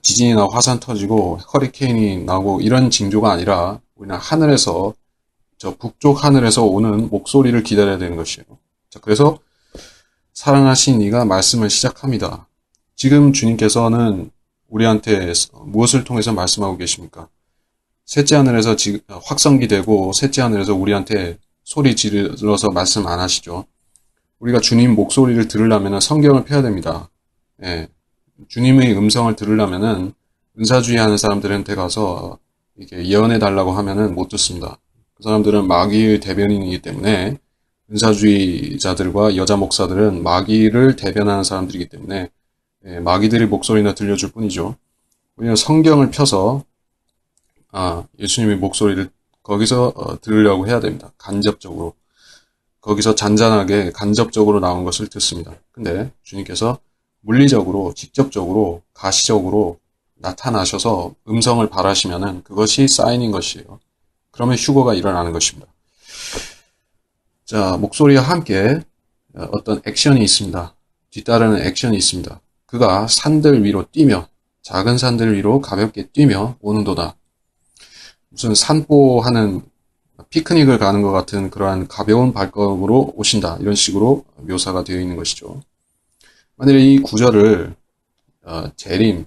지진이나 화산 터지고 허리케인이 나고 이런 징조가 아니라 우리는 하늘에서 저 북쪽 하늘에서 오는 목소리를 기다려야 되는 것이에요. 자, 그래서 사랑하신 이가 말씀을 시작합니다. 지금 주님께서는 우리한테 무엇을 통해서 말씀하고 계십니까? 셋째 하늘에서 확성기되고 셋째 하늘에서 우리한테 소리 지르러서 말씀 안 하시죠. 우리가 주님 목소리를 들으려면 성경을 펴야 됩니다. 예, 주님의 음성을 들으려면은 은사주의 하는 사람들한테 가서 이렇게 예언해 달라고 하면은 못 듣습니다. 그 사람들은 마귀의 대변인이기 때문에 은사주의자들과 여자 목사들은 마귀를 대변하는 사람들이기 때문에 마귀들의 목소리나 들려줄 뿐이죠. 우리는 성경을 펴서 예수님의 목소리를 거기서 들으려고 해야 됩니다. 간접적으로. 거기서 잔잔하게 간접적으로 나온 것을 듣습니다. 근데 주님께서 물리적으로, 직접적으로, 가시적으로 나타나셔서 음성을 발하시면은 그것이 사인인 것이에요. 그러면 휴거가 일어나는 것입니다. 자, 목소리와 함께 어떤 액션이 있습니다. 뒤따르는 액션이 있습니다. 그가 산들 위로 뛰며, 작은 산들 위로 가볍게 뛰며 오는도다. 무슨 산보하는 피크닉을 가는 것 같은 그러한 가벼운 발걸음으로 오신다. 이런 식으로 묘사가 되어 있는 것이죠. 만약에 이 구절을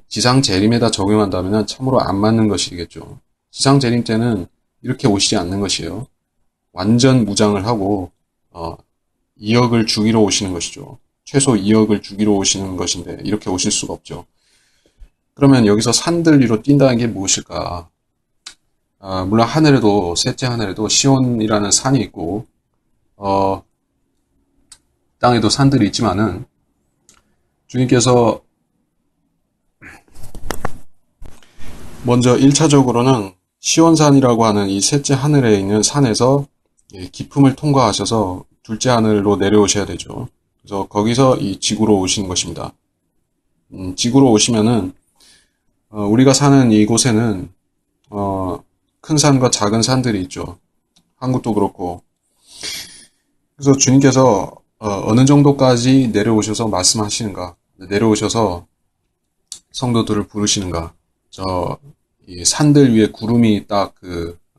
지상 재림에다 적용한다면 참으로 안 맞는 것이겠죠. 지상 재림 때는 이렇게 오시지 않는 것이에요. 완전 무장을 하고 2억을 죽이러 오시는 것이죠. 최소 2억을 죽이러 오시는 것인데 이렇게 오실 수가 없죠. 그러면 여기서 산들 위로 뛴다는 게 무엇일까? 물론 셋째 하늘에도 시온이라는 산이 있고 땅에도 산들이 있지만은 주님께서 먼저 1차적으로는 시온산이라고 하는 이 셋째 하늘에 있는 산에서 기품을 통과하셔서 둘째 하늘로 내려오셔야 되죠. 그래서 거기서 이 지구로 오시는 것입니다. 지구로 오시면은 우리가 사는 이곳에는 큰 산과 작은 산들이 있죠. 한국도 그렇고. 그래서 주님께서 어느 정도까지 내려오셔서 말씀하시는가, 내려오셔서 성도들을 부르시는가, 이 산들 위에 구름이 딱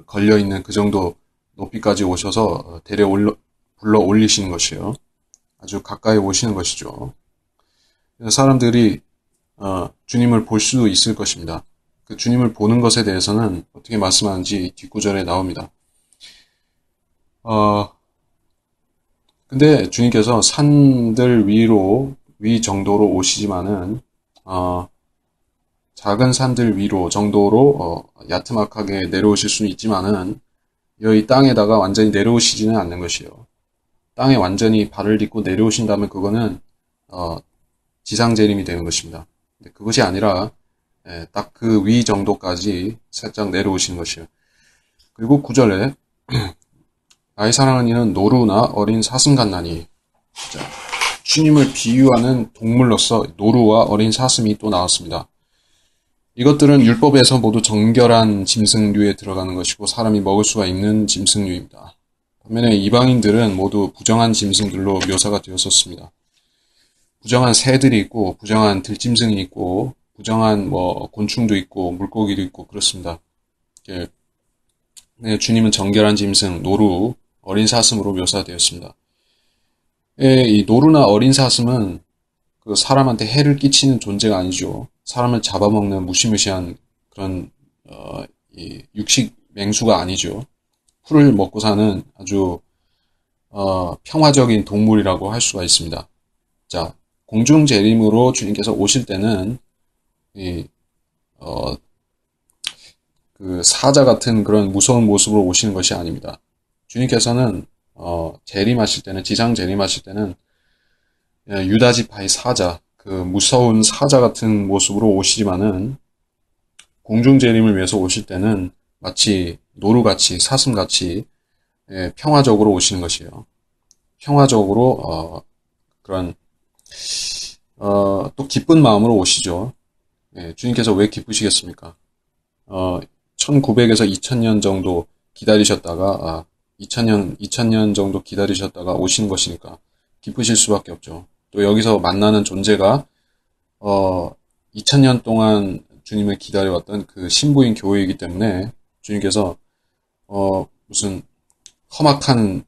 걸려있는 그 정도 높이까지 오셔서 불러 올리시는 것이에요. 아주 가까이 오시는 것이죠. 사람들이 주님을 볼 수 있을 것입니다. 그 주님을 보는 것에 대해서는 어떻게 말씀하는지 뒷구절에 나옵니다. 근데 주님께서 산들 위로 위 정도로 오시지만은 작은 산들 위로 정도로 야트막하게 내려오실 수는 있지만은 여기 땅에다가 완전히 내려오시지는 않는 것이요. 땅에 완전히 발을 딛고 내려오신다면 그거는 지상 재림이 되는 것입니다. 근데 그것이 아니라 딱 그 위 정도까지 살짝 내려오시는 것이요. 그리고 9절에 나의 사랑하는 이는 노루나 어린 사슴 같나니. 자, 주님을 비유하는 동물로서 노루와 어린 사슴이 또 나왔습니다. 이것들은 율법에서 모두 정결한 짐승류에 들어가는 것이고 사람이 먹을 수가 있는 짐승류입니다. 반면에 이방인들은 모두 부정한 짐승들로 묘사가 되었었습니다. 부정한 새들이 있고 부정한 들짐승이 있고 부정한 곤충도 있고 물고기도 있고 그렇습니다. 주님은 정결한 짐승, 노루, 어린 사슴으로 묘사되었습니다. 이 노루나 어린 사슴은 그 사람한테 해를 끼치는 존재가 아니죠. 사람을 잡아먹는 무시무시한 그런 이 육식 맹수가 아니죠. 풀을 먹고 사는 아주 평화적인 동물이라고 할 수가 있습니다. 자, 공중 재림으로 주님께서 오실 때는 그 사자 같은 그런 무서운 모습으로 오시는 것이 아닙니다. 주님께서는 재림하실 때는 지상 재림하실 때는 유다 지파의 사자, 그 무서운 사자 같은 모습으로 오시지만은 공중 재림을 위해서 오실 때는 마치 노루같이 사슴같이 평화적으로 오시는 것이에요. 평화적으로 그런 또 기쁜 마음으로 오시죠. 주님께서 왜 기쁘시겠습니까? 1900에서 2000년 정도 기다리셨다가 2000년 정도 기다리셨다가 오시는 것이니까 기쁘실 수밖에 없죠. 또 여기서 만나는 존재가 2000년 동안 주님을 기다려왔던 그 신부인 교회이기 때문에 주님께서 무슨 험악한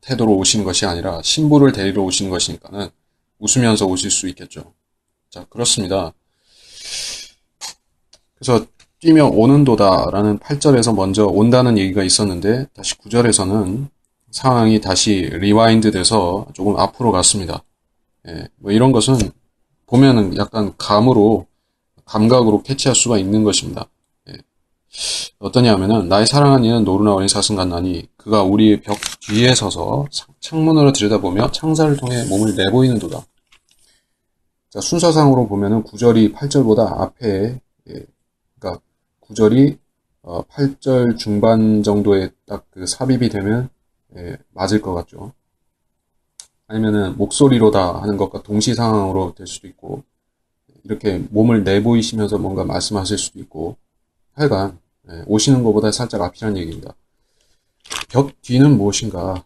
태도로 오시는 것이 아니라 신부를 데리러 오시는 것이니까는 웃으면서 오실 수 있겠죠. 자, 그렇습니다. 그래서 뛰며 오는도다라는 8절에서 먼저 온다는 얘기가 있었는데 다시 9절에서는 상황이 다시 리와인드 돼서 조금 앞으로 갔습니다. 이런 것은 보면은 약간 감각으로 캐치할 수가 있는 것입니다. 어떠냐 하면은 나의 사랑하는 이는 노루나 어린 사슴 같나니 그가 우리의 벽 뒤에 서서 창문으로 들여다보며 창살을 통해 몸을 내보이는도다. 자, 순서상으로 보면은 9절이 8절보다 앞에 그러니까 9절이 8절 중반 정도에 딱 그 삽입이 되면 맞을 것 같죠. 아니면은 목소리로다 하는 것과 동시상황으로 될 수도 있고 이렇게 몸을 내보이시면서 뭔가 말씀하실 수도 있고 하여간 오시는 것보다 살짝 앞이란 얘기입니다. 벽 뒤는 무엇인가?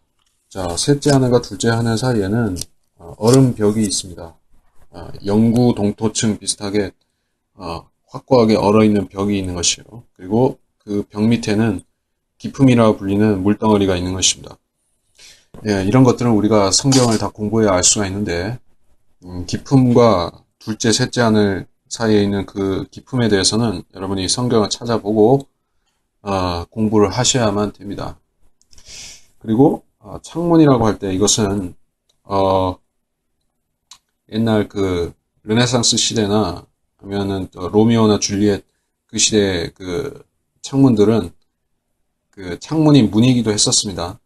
자, 셋째 하늘과 둘째 하늘 사이에는 얼음벽이 있습니다. 영구 동토층 비슷하게 확고하게 얼어있는 벽이 있는 것이요. 그리고 그 벽 밑에는 기품이라 불리는 물덩어리가 있는 것입니다. 이런 것들은 우리가 성경을 다 공부해야 알 수가 있는데 기품과 둘째, 셋째 하늘 사이에 있는 그 기품에 대해서는 여러분이 성경을 찾아보고 공부를 하셔야만 됩니다. 그리고 창문이라고 할 때 이것은 옛날 그 르네상스 시대나 하면은 로미오나 줄리엣 그 시대 그 창문들은 그 창문이 문이기도 했었습니다.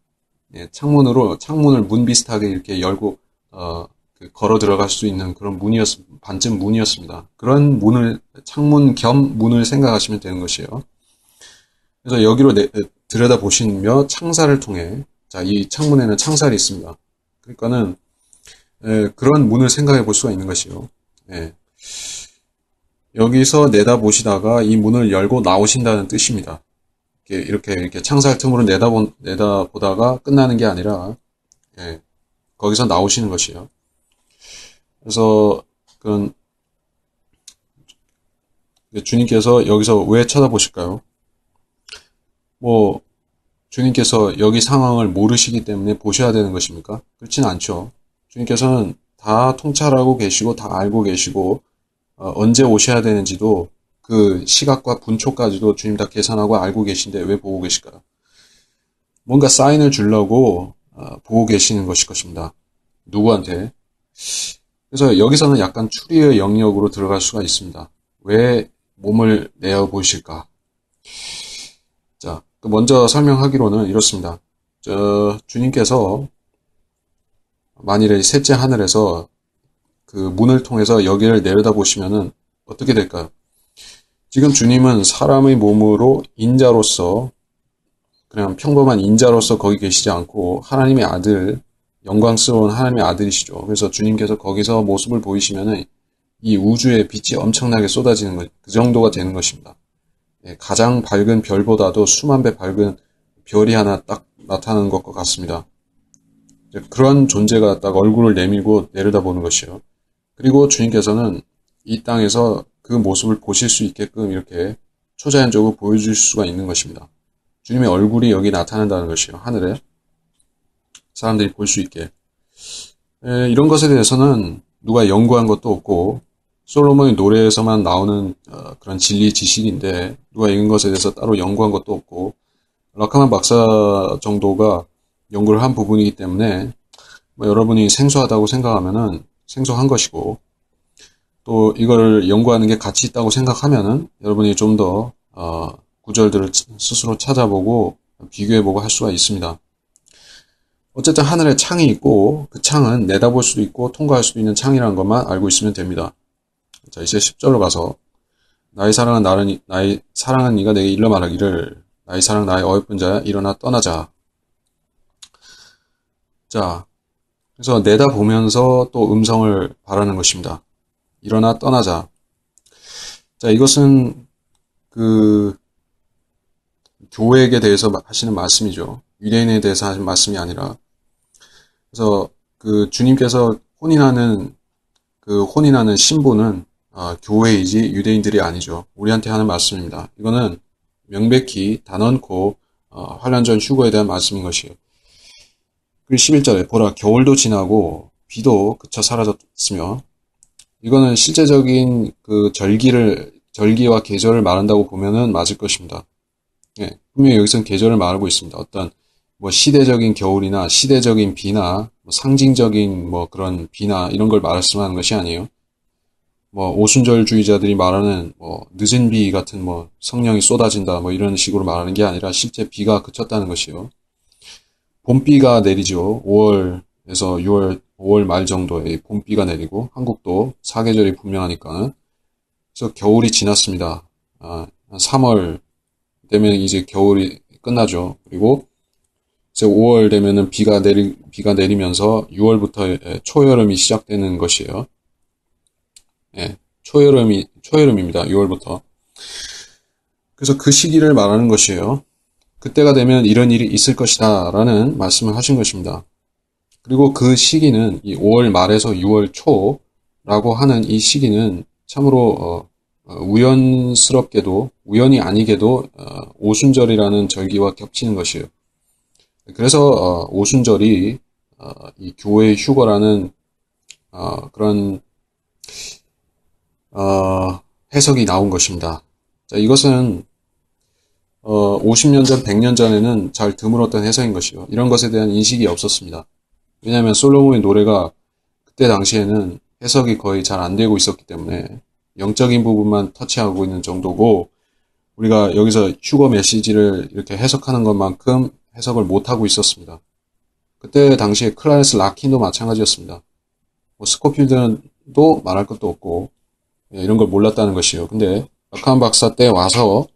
창문을 문 비슷하게 이렇게 열고 걸어 들어갈 수 있는 그런 반쯤 문이었습니다. 그런 창문 겸 문을 생각하시면 되는 것이에요. 그래서 여기로 들여다 보시며 창살을 통해 자, 이 창문에는 창살이 있습니다. 그러니까는 그런 문을 생각해 볼 수가 있는 것이요. 여기서 내다보시다가 이 문을 열고 나오신다는 뜻입니다. 이렇게 창살 틈으로 내다보다가 끝나는 게 아니라, 거기서 나오시는 것이에요. 그래서, 주님께서 여기서 왜 쳐다보실까요? 주님께서 여기 상황을 모르시기 때문에 보셔야 되는 것입니까? 그렇지는 않죠. 주님께서는 다 통찰하고 계시고, 다 알고 계시고, 언제 오셔야 되는지도 그 시각과 분초까지도 주님 다 계산하고 알고 계신데 왜 보고 계실까요? 뭔가 사인을 주려고 보고 계시는 것일 것입니다. 누구한테? 그래서 여기서는 약간 추리의 영역으로 들어갈 수가 있습니다. 왜 몸을 내어 보실까? 자, 먼저 설명하기로는 이렇습니다. 주님께서 만일에 셋째 하늘에서 그 문을 통해서 여기를 내려다 보시면은 어떻게 될까요? 지금 주님은 사람의 몸으로 인자로서, 그냥 평범한 인자로서 거기 계시지 않고 하나님의 아들, 영광스러운 하나님의 아들이시죠. 그래서 주님께서 거기서 모습을 보이시면은 이 우주의 빛이 엄청나게 쏟아지는 것, 그 정도가 되는 것입니다. 가장 밝은 별보다도 수만 배 밝은 별이 하나 딱 나타나는 것과 같습니다. 그런 존재가 딱 얼굴을 내밀고 내려다보는 것이요. 그리고 주님께서는 이 땅에서 그 모습을 보실 수 있게끔 이렇게 초자연적으로 보여줄 수가 있는 것입니다. 주님의 얼굴이 여기 나타난다는 것이요. 하늘에 사람들이 볼 수 있게. 이런 것에 대해서는 누가 연구한 것도 없고 솔로몬의 노래에서만 나오는 그런 진리 지식인데 누가 읽은 것에 대해서 따로 연구한 것도 없고 락하만 박사 정도가 연구를 한 부분이기 때문에 여러분이 생소하다고 생각하면은 생소한 것이고 또 이걸 연구하는 게 가치 있다고 생각하면은 여러분이 좀 더 구절들을 스스로 찾아보고 비교해보고 할 수가 있습니다. 어쨌든 하늘에 창이 있고 그 창은 내다볼 수도 있고 통과할 수도 있는 창이라는 것만 알고 있으면 됩니다. 자, 이제 10절로 가서 나의 사랑은 네가 내게 일러 말하기를 나의 사랑 나의 어여쁜 자야 일어나 떠나자. 자, 그래서 내다보면서 또 음성을 바라는 것입니다. 일어나 떠나자. 자, 이것은 그 교회에 대해서 하시는 말씀이죠. 유대인에 대해서 하시는 말씀이 아니라. 그래서 그 주님께서 혼인하는 신부는 교회이지 유대인들이 아니죠. 우리한테 하는 말씀입니다. 이거는 명백히 단언코 환란 전 휴거에 대한 말씀인 것이에요. 그리고 11절에 보라 겨울도 지나고 비도 그쳐 사라졌으며 이거는 실제적인 그 절기와 계절을 말한다고 보면은 맞을 것입니다. 예, 분명히 여기서는 계절을 말하고 있습니다. 어떤 시대적인 겨울이나 시대적인 비나 상징적인 그런 비나 이런 걸 말씀하는 것이 아니에요. 오순절주의자들이 말하는 늦은 비 같은 성령이 쏟아진다 이런 식으로 말하는 게 아니라 실제 비가 그쳤다는 것이요. 봄비가 내리죠. 5월에서 6월, 5월 말 정도에 봄비가 내리고 한국도 사계절이 분명하니까. 그래서 겨울이 지났습니다. 3월 되면 이제 겨울이 끝나죠. 그리고 이제 5월 되면은 비가 내리면서 6월부터 초여름이 시작되는 것이에요. 예, 초여름입니다. 6월부터. 그래서 그 시기를 말하는 것이에요. 그때가 되면 이런 일이 있을 것이다 라는 말씀을 하신 것입니다. 그리고 그 시기는 이 5월 말에서 6월 초라고 하는 이 시기는 참으로 우연스럽게도 우연이 아니게도 오순절이라는 절기와 겹치는 것이에요. 그래서 오순절이 이 교회의 휴거라는 그런 해석이 나온 것입니다. 자, 이것은 50년 전, 100년 전에는 잘 드물었던 해석인 것이요. 이런 것에 대한 인식이 없었습니다. 왜냐하면 솔로몬의 노래가 그때 당시에는 해석이 거의 잘 안 되고 있었기 때문에 영적인 부분만 터치하고 있는 정도고 우리가 여기서 휴거 메시지를 이렇게 해석하는 것만큼 해석을 못하고 있었습니다. 그때 당시에 클라레스 라킨도 마찬가지였습니다. 스코필드도 말할 것도 없고 이런 걸 몰랐다는 것이요. 근데 락한 박사 때 와서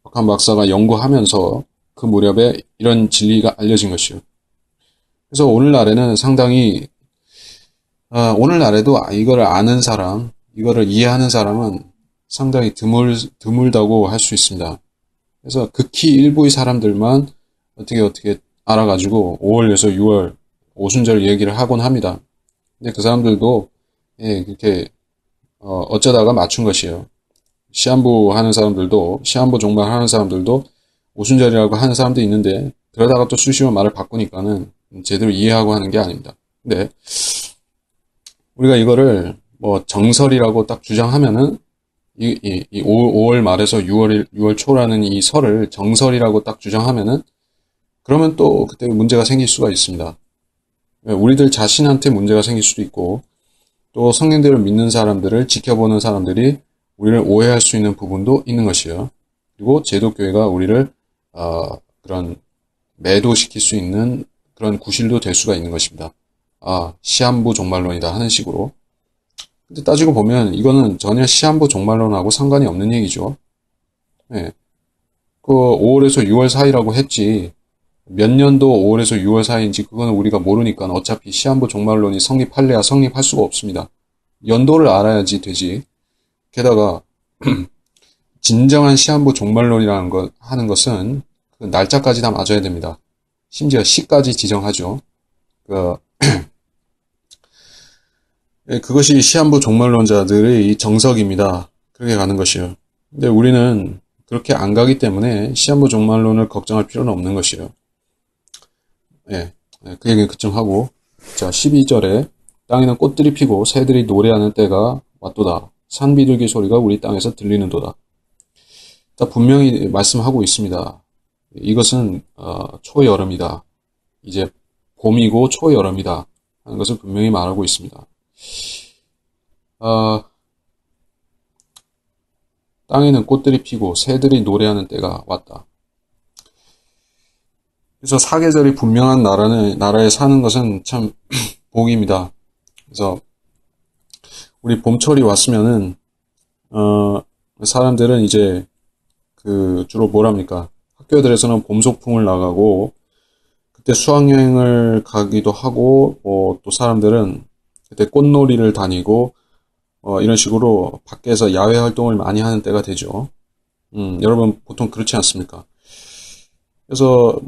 락한 박사가 연구하면서 그 무렵에 이런 진리가 알려진 것이요. 그래서 오늘날에는 상당히 오늘날에도 이거를 아는 사람, 이거를 이해하는 사람은 상당히 드물다고 할 수 있습니다. 그래서 극히 일부의 사람들만 어떻게 알아가지고 5월에서 6월 오순절 얘기를 하곤 합니다. 근데 그 사람들도 그렇게 어쩌다가 맞춘 것이에요. 시한부 종말 하는 사람들도 오순절이라고 하는 사람도 있는데 그러다가 또 수시로 말을 바꾸니까는 제대로 이해하고 하는 게 아닙니다. 근데 우리가 이거를 정설이라고 딱 주장하면은 이 5월 말에서 6월 초라는 이 설을 정설이라고 딱 주장하면은 그러면 또 그때 문제가 생길 수가 있습니다. 우리들 자신한테 문제가 생길 수도 있고 또 성령들을 믿는 사람들을 지켜보는 사람들이 우리를 오해할 수 있는 부분도 있는 것이요. 그리고 제독교회가 우리를 그런 매도시킬 수 있는 그런 구실도 될 수가 있는 것입니다. 시한부 종말론이다 하는 식으로. 근데 따지고 보면 이거는 전혀 시한부 종말론하고 상관이 없는 얘기죠. 예. 그 5월에서 6월 사이라고 했지 몇 년도 5월에서 6월 사이인지 그거는 우리가 모르니까 어차피 시한부 종말론이 성립할래야 성립할 수가 없습니다. 연도를 알아야지 되지. 게다가 진정한 시한부 종말론이라는 것 하는 것은 그 날짜까지 다 맞아야 됩니다. 심지어 시까지 지정하죠. 그것이 시한부 종말론자들의 정석입니다. 그렇게 가는 것이요. 근데 우리는 그렇게 안 가기 때문에 시한부 종말론을 걱정할 필요는 없는 것이요. 그 얘기는 그쯤 하고, 자, 12절에 땅에는 꽃들이 피고 새들이 노래하는 때가 왔도다. 산 비둘기 소리가 우리 땅에서 들리는도다. 자, 분명히 말씀하고 있습니다. 이것은 초여름이다. 이제 봄이고 초여름이다 하는 것을 분명히 말하고 있습니다. 땅에는 꽃들이 피고 새들이 노래하는 때가 왔다. 그래서 사계절이 분명한 나라에 사는 것은 참 복입니다. 그래서 우리 봄철이 왔으면은 사람들은 이제 주로 뭐랍니까? 학교들에서는 봄 소풍을 나가고 그때 수학여행을 가기도 하고 또 사람들은 그때 꽃놀이를 다니고 이런 식으로 밖에서 야외 활동을 많이 하는 때가 되죠. 여러분 보통 그렇지 않습니까? 그래서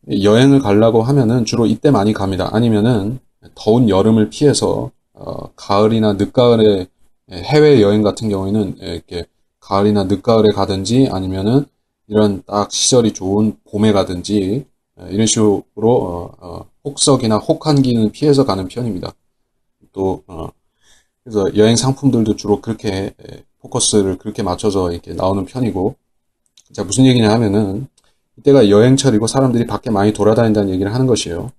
여행을 가려고 하면은 주로 이때 많이 갑니다. 아니면은 더운 여름을 피해서 가을이나 늦가을에 해외 여행 같은 경우에는 이렇게 가을이나 늦가을에 가든지 아니면은 이런 딱 시절이 좋은 봄에 가든지 이런 식으로 혹석이나 혹한기는 피해서 가는 편입니다. 또 그래서 여행 상품들도 주로 그렇게 포커스를 그렇게 맞춰서 이렇게 나오는 편이고, 자, 무슨 얘기냐 하면은 이때가 여행철이고 사람들이 밖에 많이 돌아다닌다는 얘기를 하는 것이에요.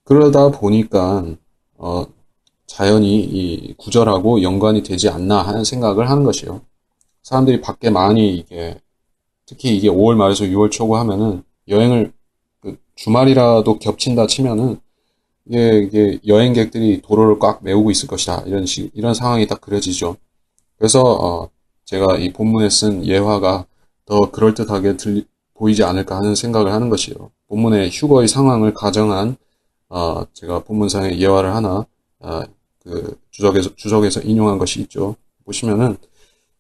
그러다 보니까 자연히 이 구절하고 연관이 되지 않나 하는 생각을 하는 것이에요. 사람들이 밖에 많이 특히 이게 5월 말에서 6월 초고 하면은 여행을 주말이라도 겹친다 치면은 이게 여행객들이 도로를 꽉 메우고 있을 것이다. 이런 상황이 딱 그려지죠. 그래서 제가 이 본문에 쓴 예화가 더 그럴듯하게 보이지 않을까 하는 생각을 하는 것이에요. 본문의 휴거의 상황을 가정한 제가 본문상의 예화를 하나 주석에서 인용한 것이 있죠. 보시면은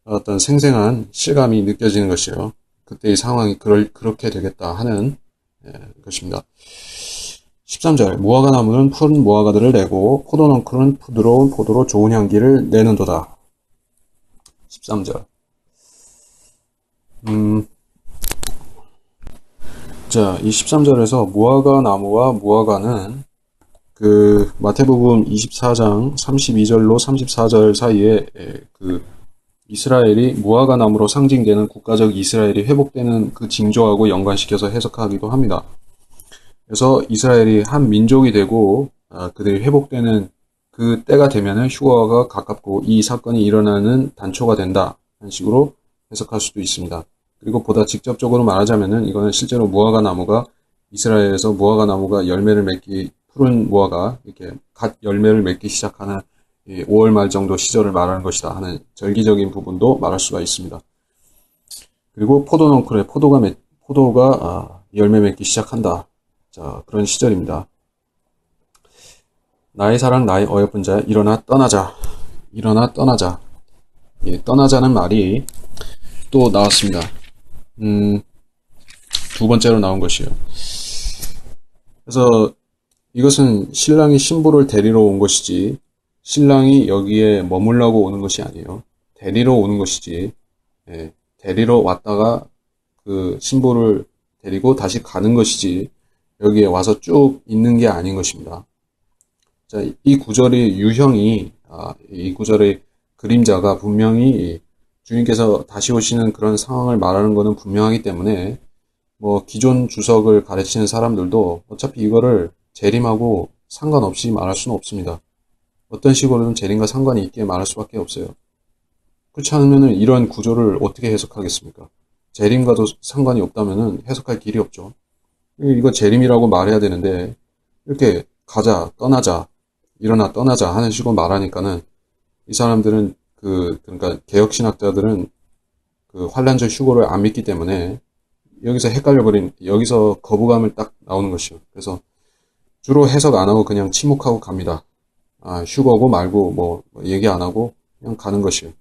어떤 생생한 실감이 느껴지는 것이에요. 그때의 상황이 그렇게 되겠다 하는 것입니다. 13절 무화과 나무는 푸른 무화과들을 내고 포도넝쿨은 부드러운 포도로 좋은 향기를 내는도다. 13절 자, 이 13절에서 무화과 나무와 무화과는 마태복음 24장 32절로 34절 사이에 이스라엘이 무화과 나무로 상징되는 국가적 이스라엘이 회복되는 그 징조하고 연관시켜서 해석하기도 합니다. 그래서 이스라엘이 한 민족이 되고 그들이 회복되는 그 때가 되면은 휴거가 가깝고 이 사건이 일어나는 단초가 된다 하는 식으로 해석할 수도 있습니다. 그리고 보다 직접적으로 말하자면은 이거는 실제로 무화과 나무가 이스라엘에서 무화과 나무가 푸른 무화과 이렇게 갓 열매를 맺기 시작하는 5월 말 정도 시절을 말하는 것이다 하는 절기적인 부분도 말할 수가 있습니다. 그리고 포도넝쿨에 포도가 열매 맺기 시작한다. 자, 그런 시절입니다. 나의 사랑 나의 어여쁜 자야 일어나 떠나자. 일어나 떠나자. 떠나자는 말이 또 나왔습니다. 두 번째로 나온 것이에요. 그래서 이것은 신랑이 신부를 데리러 온 것이지 신랑이 여기에 머물라고 오는 것이 아니에요. 데리러 오는 것이지. 데리러 왔다가 그 신부를 데리고 다시 가는 것이지 여기에 와서 쭉 있는 게 아닌 것입니다. 자, 이 구절의 유형이 이 구절의 그림자가 분명히 주님께서 다시 오시는 그런 상황을 말하는 것은 분명하기 때문에 기존 주석을 가르치는 사람들도 어차피 이거를 재림하고 상관없이 말할 수는 없습니다. 어떤 식으로든 재림과 상관이 있게 말할 수밖에 없어요. 그렇지 않으면은 이런 구조를 어떻게 해석하겠습니까? 재림과도 상관이 없다면은 해석할 길이 없죠. 이거 재림이라고 말해야 되는데 이렇게 가자, 떠나자, 일어나 떠나자 하는 식으로 말하니까는 이 사람들은 그러니까 개혁신학자들은 그 환란절 휴거를 안 믿기 때문에 여기서 여기서 거부감을 딱 나오는 것이요. 그래서 주로 해석 안 하고 그냥 침묵하고 갑니다. 휴거고 말고 뭐 얘기 안 하고 그냥 가는 것이요.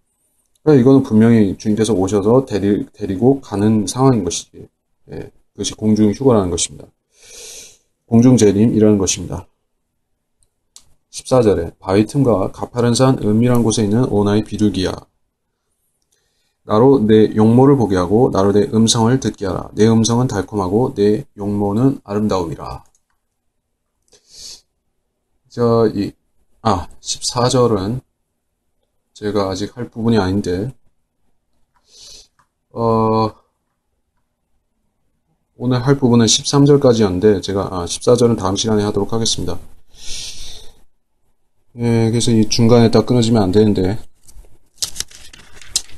그러니까 이거는 분명히 주님께서 오셔서 데리고 가는 상황인 것이지. 예, 그것이 공중 휴거라는 것입니다. 공중 재림이라는 것입니다. 14절에 바위 틈과 가파른 산 은밀한 곳에 있는 오나의 비둘기야. 나로 내 용모를 보게 하고 나로 내 음성을 듣게 하라. 내 음성은 달콤하고 내 용모는 아름다움이라. 14절은 제가 아직 할 부분이 아닌데 오늘 할 부분은 13절까지였는데 제가 14절은 다음 시간에 하도록 하겠습니다. 예, 그래서 이 중간에 딱 끊어지면 안 되는데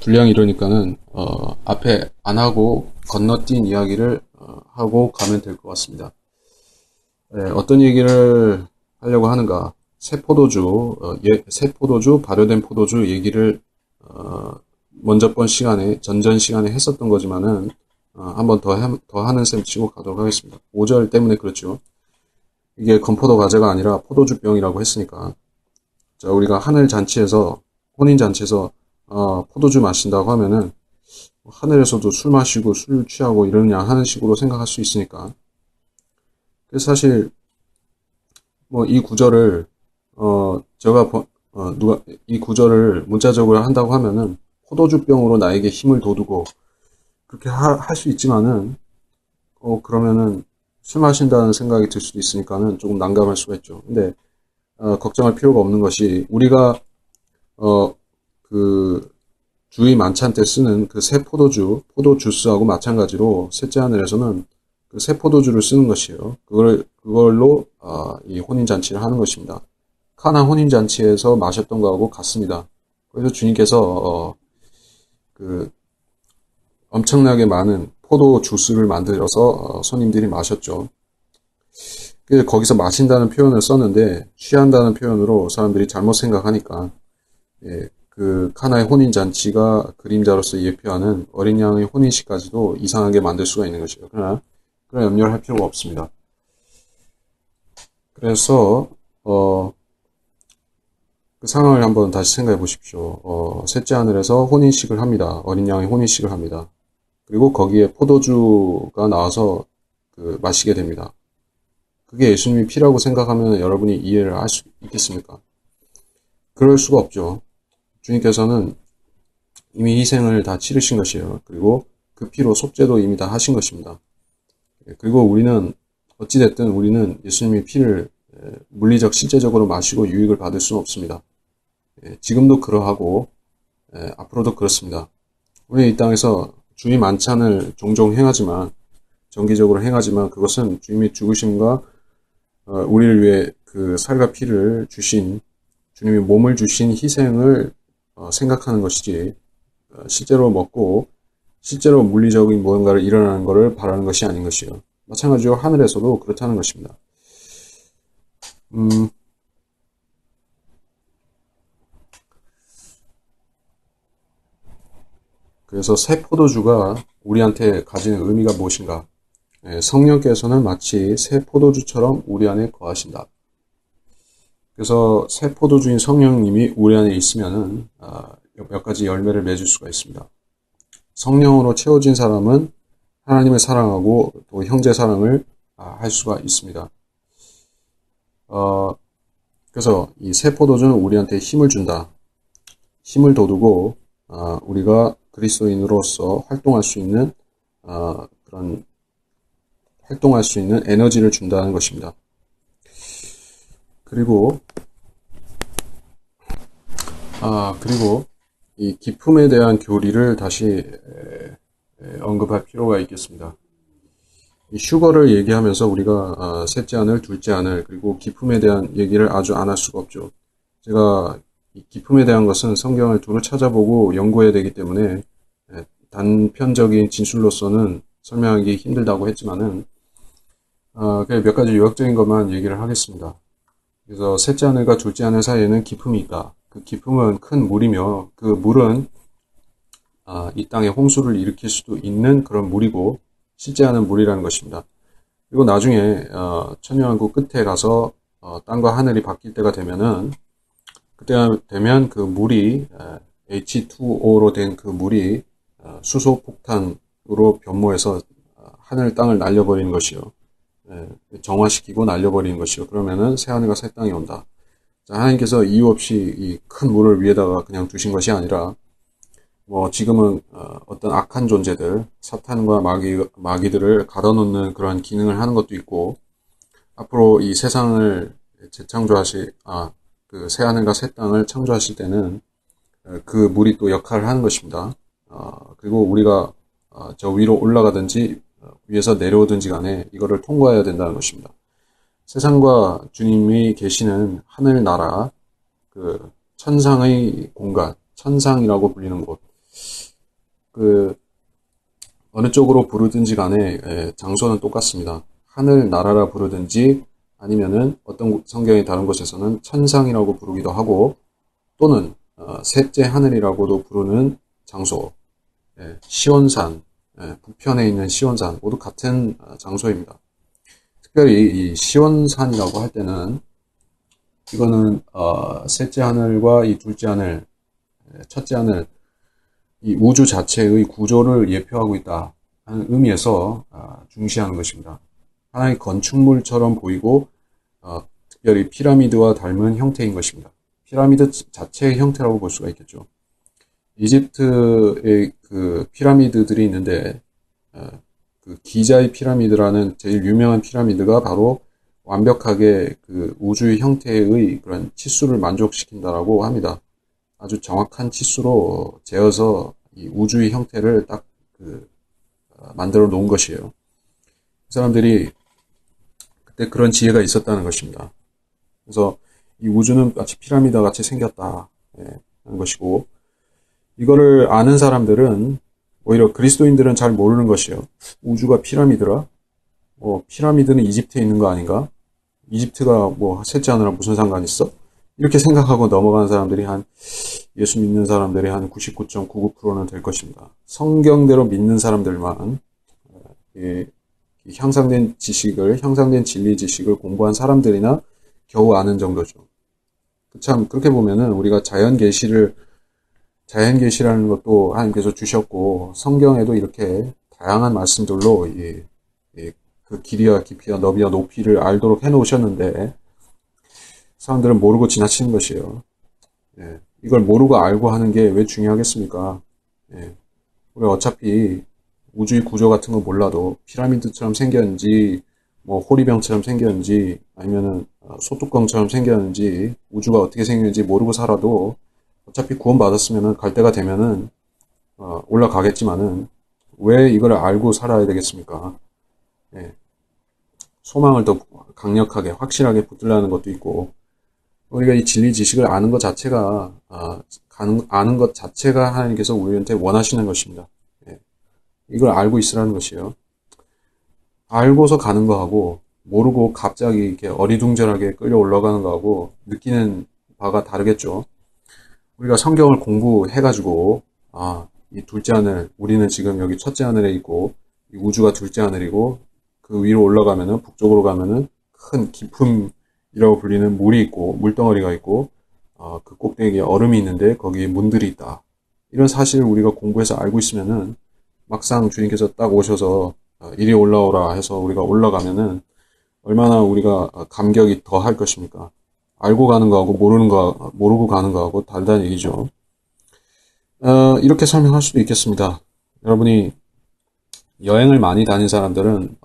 분량이 이러니까는 앞에 안 하고 건너뛴 이야기를 하고 가면 될 것 같습니다. 예, 어떤 얘기를 하려고 하는가? 새 포도주, 발효된 포도주 얘기를 먼저 번 시간에 전전 시간에 했었던 거지만은 한 번 더 하는 셈 치고 가도록 하겠습니다. 5절 때문에 그렇죠. 이게 건포도 과제가 아니라 포도주병이라고 했으니까. 자, 우리가 하늘 잔치에서 혼인 잔치에서 포도주 마신다고 하면은 하늘에서도 술 마시고 술 취하고 이러냐 하는 식으로 생각할 수 있으니까. 그래서 사실 뭐 이 구절을 이 구절을 문자적으로 한다고 하면은 포도주병으로 나에게 힘을 돋우고 그렇게 할 수 있지만은 그러면은 술 마신다는 생각이 들 수도 있으니까는 조금 난감할 수가 있죠. 근데 걱정할 필요가 없는 것이 우리가 그 주의 만찬 때 쓰는 그 새 포도주스하고 마찬가지로 셋째 하늘에서는 그 새 포도주를 쓰는 것이에요. 그걸로 이 혼인잔치를 하는 것입니다. 카나 혼인잔치에서 마셨던 거하고 같습니다. 그래서 주님께서 그 엄청나게 많은 포도 주스를 만들어서 손님들이 마셨죠. 거기서 마신다는 표현을 썼는데 취한다는 표현으로 사람들이 잘못 생각하니까 그 카나의 혼인잔치가 그림자로서 예표하는 어린 양의 혼인식까지도 이상하게 만들 수가 있는 것이에요. 그러나 그런 염려를 할 필요가 없습니다. 그래서 그 상황을 한번 다시 생각해 보십시오. 셋째 하늘에서 혼인식을 합니다. 어린 양의 혼인식을 합니다. 그리고 거기에 포도주가 나와서 마시게 됩니다. 그게 예수님이 피라고 생각하면 여러분이 이해를 할 수 있겠습니까? 그럴 수가 없죠. 주님께서는 이미 희생을 다 치르신 것이에요. 그리고 그 피로 속죄도 이미 다 하신 것입니다. 그리고 우리는 어찌됐든 우리는 예수님의 피를 물리적 실제적으로 마시고 유익을 받을 수는 없습니다. 지금도 그러하고 앞으로도 그렇습니다. 우리 이 땅에서 주의 만찬을 종종 행하지만 정기적으로 행하지만 그것은 주님의 죽으심과 우리를 위해 그 살과 피를 주신 주님의 몸을 주신 희생을 생각하는 것이지 실제로 먹고 실제로 물리적인 무언가를 일어나는 것을 바라는 것이 아닌 것이요. 마찬가지로 하늘에서도 그렇다는 것입니다. 그래서 새 포도주가 우리한테 가지는 의미가 무엇인가? 성령께서는 마치 새 포도주처럼 우리 안에 거하신다. 그래서 새 포도주인 성령님이 우리 안에 있으면은 몇 가지 열매를 맺을 수가 있습니다. 성령으로 채워진 사람은 하나님을 사랑하고 또 형제 사랑을 할 수가 있습니다. 그래서 이 새 포도주는 우리한테 힘을 준다. 힘을 돋우고 우리가 그리스도인으로서 활동할 수 있는 에너지를 준다는 것입니다. 그리고 이 기품에 대한 교리를 다시 언급할 필요가 있겠습니다. 이 휴거를 얘기하면서 우리가 셋째 하늘, 둘째 하늘, 그리고 기품에 대한 얘기를 아주 안 할 수가 없죠. 제가 이 기품에 대한 것은 성경을 두루 찾아보고 연구해야 되기 때문에 단편적인 진술로서는 설명하기 힘들다고 했지만은 그냥 몇 가지 요약적인 것만 얘기를 하겠습니다. 그래서 셋째 하늘과 둘째 하늘 사이에는 기품이 있다. 그 기품은 큰 물이며 그 물은 이 땅에 홍수를 일으킬 수도 있는 그런 물이고 실제하는 물이라는 것입니다. 그리고 나중에 천년왕국 끝에 가서 땅과 하늘이 바뀔 때가 되면은 그때가 되면 그 물이 H2O로 된 그 물이 수소 폭탄으로 변모해서 하늘 땅을 날려버리는 것이요. 정화시키고 날려버리는 것이요. 그러면은 새 하늘과 새 땅이 온다. 자, 하나님께서 이유 없이 이 큰 물을 위에다가 그냥 두신 것이 아니라 뭐 지금은 어떤 악한 존재들, 사탄과 마귀들을 가둬놓는 그런 기능을 하는 것도 있고 앞으로 이 세상을 그 새 하늘과 새 땅을 창조하실 때는 그 물이 또 역할을 하는 것입니다. 그리고 우리가 저 위로 올라가든지 위에서 내려오든지 간에 이거를 통과해야 된다는 것입니다. 세상과 주님이 계시는 하늘나라, 그 천상의 공간, 천상이라고 불리는 곳, 그 어느 쪽으로 부르든지 간에 장소는 똑같습니다. 하늘나라라 부르든지 아니면은 어떤 성경의 다른 곳에서는 천상이라고 부르기도 하고 또는 셋째 하늘이라고도 부르는 장소, 시온산, 북편에 있는 시온산 모두 같은 장소입니다. 특별히 이 시온산이라고 할 때는 이거는 셋째 하늘과 이 둘째 하늘, 첫째 하늘 이 우주 자체의 구조를 예표하고 있다 하는 의미에서 중시하는 것입니다. 하나의 건축물처럼 보이고 특별히 피라미드와 닮은 형태인 것입니다. 피라미드 자체의 형태라고 볼 수가 있겠죠. 이집트의 그 피라미드들이 있는데 그 기자의 피라미드라는 제일 유명한 피라미드가 바로 완벽하게 그 우주의 형태의 그런 치수를 만족시킨다라고 합니다. 아주 정확한 치수로 재어서 이 우주의 형태를 딱 만들어 놓은 것이에요. 그 사람들이 그때 그런 지혜가 있었다는 것입니다. 그래서 이 우주는 마치 피라미드 같이 생겼다 하는 것이고 이거를 아는 사람들은 오히려 그리스도인들은 잘 모르는 것이에요. 우주가 피라미드라? 피라미드는 이집트에 있는 거 아닌가? 이집트가 뭐 셋째 하늘랑 무슨 상관 있어? 이렇게 생각하고 넘어가는 사람들이 예수 믿는 사람들이 한 99.99%는 될 것입니다. 성경대로 믿는 사람들만 향상된 진리 지식을 공부한 사람들이나 겨우 아는 정도죠. 참 그렇게 보면은 우리가 자연계시라는 것도 하나님께서 주셨고 성경에도 이렇게 다양한 말씀들로 그 길이와 깊이와 너비와 높이를 알도록 해놓으셨는데 사람들은 모르고 지나치는 것이에요. 이걸 모르고 알고 하는 게 왜 중요하겠습니까? 우리가 어차피 우주의 구조 같은 거 몰라도 피라미드처럼 생겼는지 뭐 호리병처럼 생겼는지 아니면은 소뚜껑처럼 생겼는지 우주가 어떻게 생겼는지 모르고 살아도 어차피 구원받았으면은 갈 때가 되면은 올라가겠지만은 왜 이걸 알고 살아야 되겠습니까? 소망을 더 강력하게 확실하게 붙들라는 것도 있고 우리가 이 진리 지식을 아는 것 자체가 아는 것 자체가 하나님께서 우리한테 원하시는 것입니다. 이걸 알고 있으라는 것이에요. 알고서 가는 거하고 모르고 갑자기 이렇게 어리둥절하게 끌려 올라가는 거하고 느끼는 바가 다르겠죠. 우리가 성경을 공부해가지고 이 둘째 하늘, 우리는 지금 여기 첫째 하늘에 있고 이 우주가 둘째 하늘이고 그 위로 올라가면은 북쪽으로 가면은 큰 깊음이라고 불리는 물이 있고 물덩어리가 있고 그 꼭대기에 얼음이 있는데 거기에 문들이 있다. 이런 사실을 우리가 공부해서 알고 있으면은 막상 주님께서 딱 오셔서 이리 올라오라 해서 우리가 올라가면은 얼마나 우리가 감격이 더 할 것입니까? 알고 가는 거하고 모르고 가는 거하고 다르다는 얘기죠. 이렇게 설명할 수도 있겠습니다. 여러분이 여행을 많이 다닌 사람들은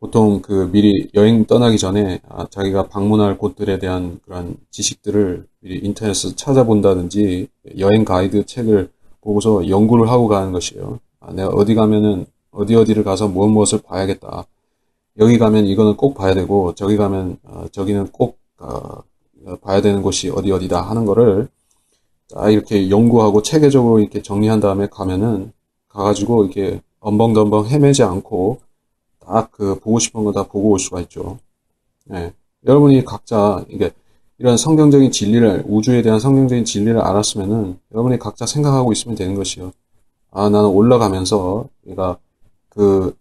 보통 미리 여행 떠나기 전에 자기가 방문할 곳들에 대한 그런 지식들을 미리 인터넷에서 찾아본다든지 여행 가이드 책을 보고서 연구를 하고 가는 것이에요. 내가 어디 가면은 어디를 가서 무엇을 봐야겠다. 여기 가면 이거는 꼭 봐야 되고 저기 가면 저기는 꼭 봐야 되는 곳이 어디 어디다 하는 거를 딱 이렇게 연구하고 체계적으로 이렇게 정리한 다음에 가가지고 이렇게 엄벙덤벙 헤매지 않고 딱 그 보고 싶은 거 다 보고 올 수가 있죠. 예. 여러분이 각자 이게 이런 성경적인 진리를 우주에 대한 성경적인 진리를 알았으면은 여러분이 각자 생각하고 있으면 되는 것이요. 아, 나는 올라가면서 내가 그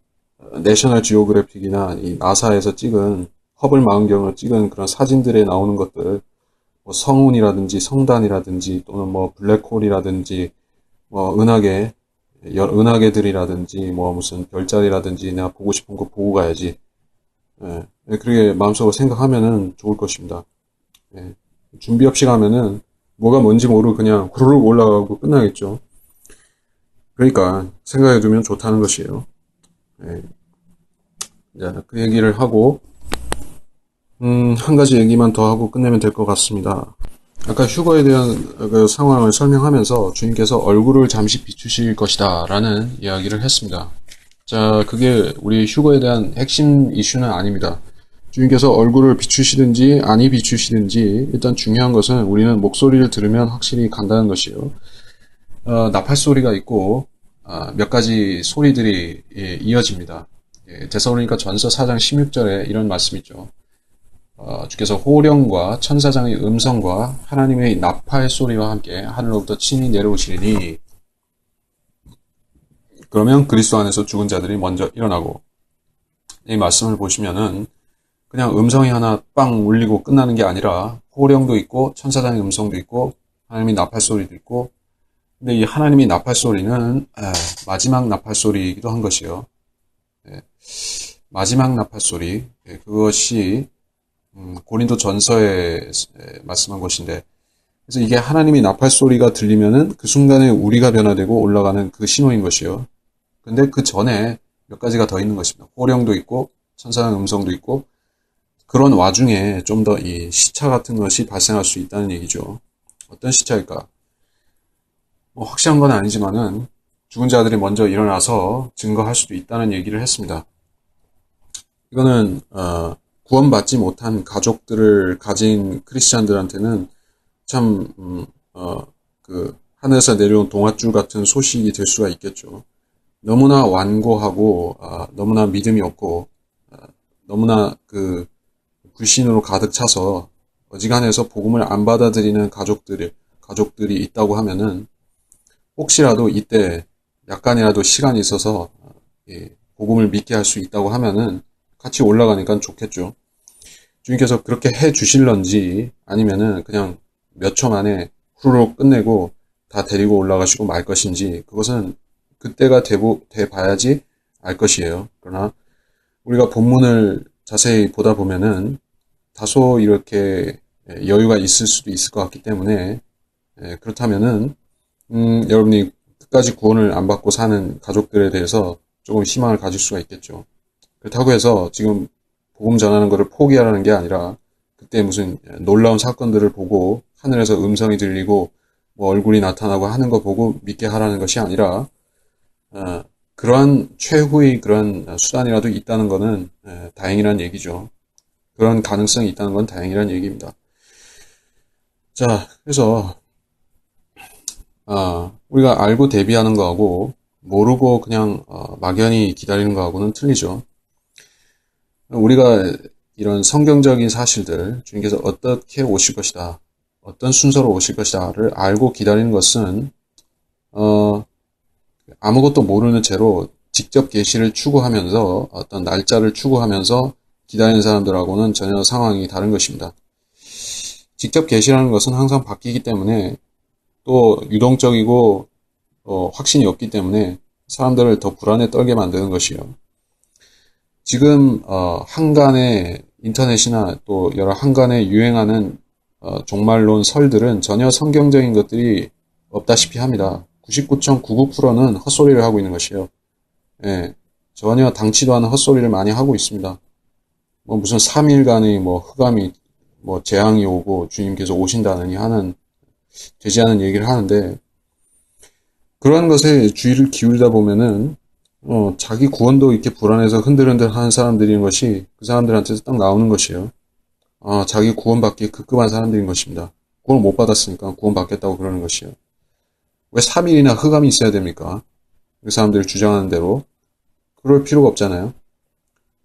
내셔널 지오그래픽이나 이 나사에서 찍은 허블 망원경으로 찍은 그런 사진들에 나오는 것들, 뭐 성운이라든지 성단이라든지 또는 뭐 블랙홀이라든지 뭐 은하계들이라든지 뭐 무슨 별자리라든지 내가 보고 싶은 거 보고 가야지. 예. 그렇게 마음속으로 생각하면은 좋을 것입니다. 예. 준비 없이 가면은 뭐가 뭔지 모르고 그냥 후루룩 올라가고 끝나겠죠. 그러니까 생각해 두면 좋다는 것이에요. 예. 자, 그 얘기를 하고 한 가지 얘기만 더 하고 끝내면 될 것 같습니다. 아까 휴거에 대한 그 상황을 설명하면서 주님께서 얼굴을 잠시 비추실 것이다 라는 이야기를 했습니다. 자, 그게 우리 휴거에 대한 핵심 이슈는 아닙니다. 주님께서 얼굴을 비추시든지 아니 비추시든지 일단 중요한 것은 우리는 목소리를 들으면 확실히 간다는 것이에요. 나팔 소리가 있고 몇 가지 소리들이 이어집니다. 데살로니가 전서 4장 16절에 이런 말씀이 있죠. 주께서 호령과 천사장의 음성과 하나님의 나팔 소리와 함께 하늘로부터 친히 내려오시리니 그러면 그리스도 안에서 죽은 자들이 먼저 일어나고 이 말씀을 보시면은 그냥 음성이 하나 빵 울리고 끝나는 게 아니라 호령도 있고 천사장의 음성도 있고 하나님의 나팔 소리도 있고 근데 이 하나님의 나팔 소리는 마지막 나팔 소리이기도 한 것이요. 마지막 나팔 소리 그것이 고린도 전서에 말씀한 것인데 그래서 이게 하나님의 나팔 소리가 들리면은 그 순간에 우리가 변화되고 올라가는 그 신호인 것이요. 근데 그 전에 몇 가지가 더 있는 것입니다. 호령도 있고 천사의 음성도 있고 그런 와중에 좀 더 이 시차 같은 것이 발생할 수 있다는 얘기죠. 어떤 시차일까? 뭐 확실한 건 아니지만은 죽은 자들이 먼저 일어나서 증거할 수도 있다는 얘기를 했습니다. 이거는 구원받지 못한 가족들을 가진 크리스찬들한테는 참 그 하늘에서 내려온 동아줄 같은 소식이 될 수가 있겠죠. 너무나 완고하고 너무나 믿음이 없고 너무나 그 불신으로 가득 차서 어지간해서 복음을 안 받아들이는 가족들이 있다고 하면은 혹시라도 이때 약간이라도 시간이 있어서 복음을 믿게 할 수 있다고 하면은 같이 올라가니까 좋겠죠. 주님께서 그렇게 해 주실런지 아니면은 그냥 몇 초 만에 후루룩 끝내고 다 데리고 올라가시고 말 것인지 그것은 그때가 돼 봐야지 알 것이에요. 그러나 우리가 본문을 자세히 보다 보면은 다소 이렇게 여유가 있을 수도 있을 것 같기 때문에 그렇다면은 여러분이 끝까지 구원을 안 받고 사는 가족들에 대해서 조금 희망을 가질 수가 있겠죠. 그렇다고 해서 지금 복음 전하는 것을 포기하라는 게 아니라 그때 무슨 놀라운 사건들을 보고 하늘에서 음성이 들리고 뭐 얼굴이 나타나고 하는 거 보고 믿게 하라는 것이 아니라 그러한 최후의 그런 수단이라도 있다는 것은 다행이란 얘기죠. 그런 가능성이 있다는 건 다행이란 얘기입니다. 자, 그래서 우리가 알고 대비하는 거하고 모르고 그냥 막연히 기다리는 거하고는 틀리죠. 우리가 이런 성경적인 사실들, 주님께서 어떻게 오실 것이다, 어떤 순서로 오실 것이다를 알고 기다리는 것은 아무것도 모르는 채로 직접 계시를 추구하면서 어떤 날짜를 추구하면서 기다리는 사람들하고는 전혀 상황이 다른 것입니다. 직접 계시라는 것은 항상 바뀌기 때문에 또 유동적이고 확신이 없기 때문에 사람들을 더 불안에 떨게 만드는 것이요. 지금 한간의 인터넷이나 또 여러 한간에 유행하는 종말론 설들은 전혀 성경적인 것들이 없다시피 합니다. 99.99%는 헛소리를 하고 있는 것이에요. 예, 전혀 당치도 않은 헛소리를 많이 하고 있습니다. 뭐 무슨 3일간의 뭐 흑암이 뭐 재앙이 오고 주님께서 오신다느니 하는 되지 않은 얘기를 하는데 그러한 것에 주의를 기울이다 보면은 자기 구원도 이렇게 불안해서 흔들흔들 하는 사람들인 것이 그 사람들한테서 딱 나오는 것이에요. 자기 구원받기에 급급한 사람들인 것입니다. 구원을 못 받았으니까 구원받겠다고 그러는 것이에요. 왜 3일이나 흑암이 있어야 됩니까? 그 사람들이 주장하는 대로. 그럴 필요가 없잖아요.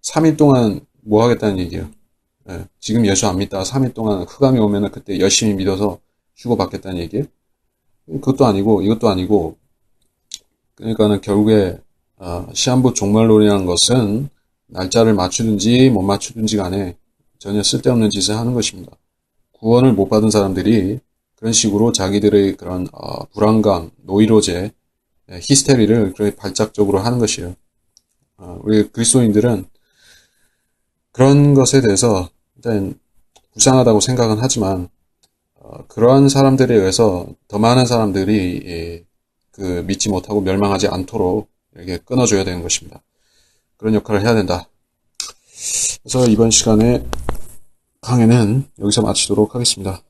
3일 동안 뭐 하겠다는 얘기예요. 예, 지금 예수 안 믿다가 3일 동안 흑암이 오면은 그때 열심히 믿어서 주고받겠다는 얘기예요. 그것도 아니고 이것도 아니고, 그러니까는 결국에 시한부 종말론이라는 것은 날짜를 맞추든지 못 맞추든지 간에 전혀 쓸데없는 짓을 하는 것입니다. 구원을 못 받은 사람들이 그런 식으로 자기들의 그런 불안감, 노이로제, 히스테리를 그렇게 발작적으로 하는 것이에요. 우리 그리스도인들은 그런 것에 대해서 일단 불쌍하다고 생각은 하지만 그러한 사람들에 의해서 더 많은 사람들이 그 믿지 못하고 멸망하지 않도록 이렇게 끊어줘야 되는 것입니다. 그런 역할을 해야 된다. 그래서 이번 시간에 강의는 여기서 마치도록 하겠습니다.